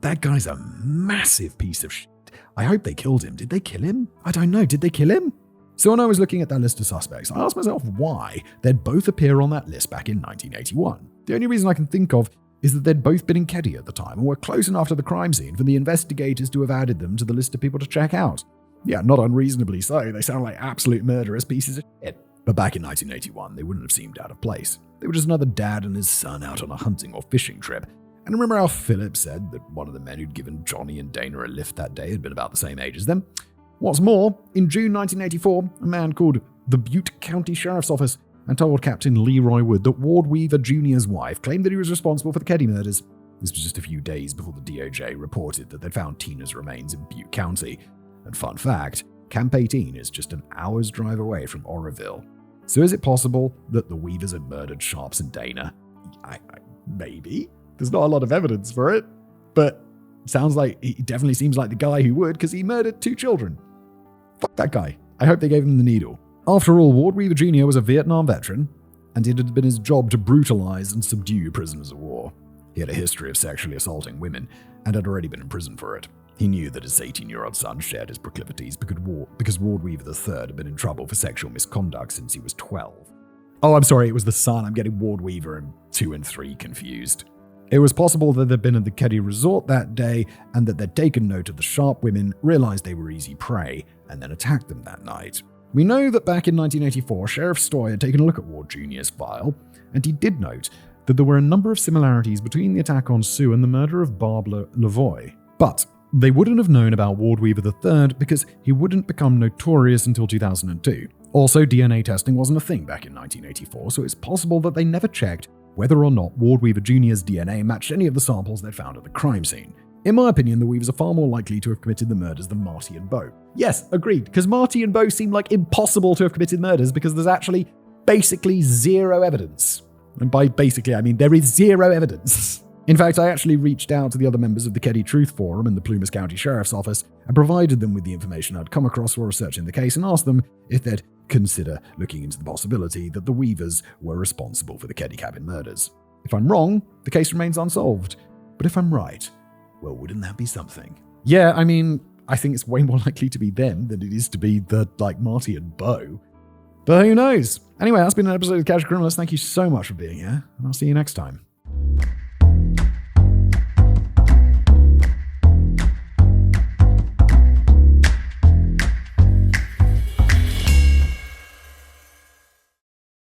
That guy's a massive piece of shit. I hope they killed him. Did they kill him? I don't know. Did they kill him? So when I was looking at that list of suspects, I asked myself why they'd both appear on that list back in 1981. The only reason I can think of is that they'd both been in Keddie at the time and were close enough to the crime scene for the investigators to have added them to the list of people to check out. Yeah, not unreasonably so. They sound like absolute murderous pieces of shit. But back in 1981, they wouldn't have seemed out of place. They were just another dad and his son out on a hunting or fishing trip. And remember how Philip said that one of the men who'd given Johnny and Dana a lift that day had been about the same age as them? What's more, in June 1984, a man called the Butte County Sheriff's Office and told Captain Leroy Wood that Ward Weaver Jr.'s wife claimed that he was responsible for the Keddie murders. This was just a few days before the DOJ reported that they'd found Tina's remains in Butte County. And fun fact, Camp 18 is just an hour's drive away from Oroville. So is it possible that the Weavers had murdered Sharps and Dana? Maybe. There's not a lot of evidence for it, but he definitely seems like the guy who would, because he murdered 2 children. Fuck that guy. I hope they gave him the needle. After all, Ward Weaver Jr. was a Vietnam veteran, and it had been his job to brutalize and subdue prisoners of war. He had a history of sexually assaulting women, and had already been in prison for it. He knew that his 18-year-old son shared his proclivities because Ward Weaver III had been in trouble for sexual misconduct since he was 12. Oh, I'm sorry, it was the son. I'm getting Ward Weaver and 2 and 3 confused. It was possible that they'd been at the Keddie resort that day and that they'd taken note of the Sharp women, realized they were easy prey, and then attacked them that night. We know that back in 1984, Sheriff Stoy had taken a look at Ward Jr.'s file, and he did note that there were a number of similarities between the attack on Sue and the murder of Barbara Lavoie. But they wouldn't have known about Ward Weaver III because he wouldn't become notorious until 2002. Also, DNA testing wasn't a thing back in 1984, so it's possible that they never checked whether or not Ward Weaver Jr.'s DNA matched any of the samples they'd found at the crime scene. In my opinion, the Weavers are far more likely to have committed the murders than Marty and Bo. Yes, agreed, because Marty and Bo seem like impossible to have committed murders because there's actually basically zero evidence. And by basically, I mean there is zero evidence. In fact, I actually reached out to the other members of the Keddie Truth Forum and the Plumas County Sheriff's Office and provided them with the information I'd come across while researching the case and asked them if they'd consider looking into the possibility that the Weavers were responsible for the Keddie cabin murders. If I'm wrong, the case remains unsolved. But if I'm right, well, wouldn't that be something? Yeah, I mean, I think it's way more likely to be them than it is to be Marty and Bo. But who knows? Anyway, that's been an episode of Catch a Criminalist. Thank you so much for being here, and I'll see you next time.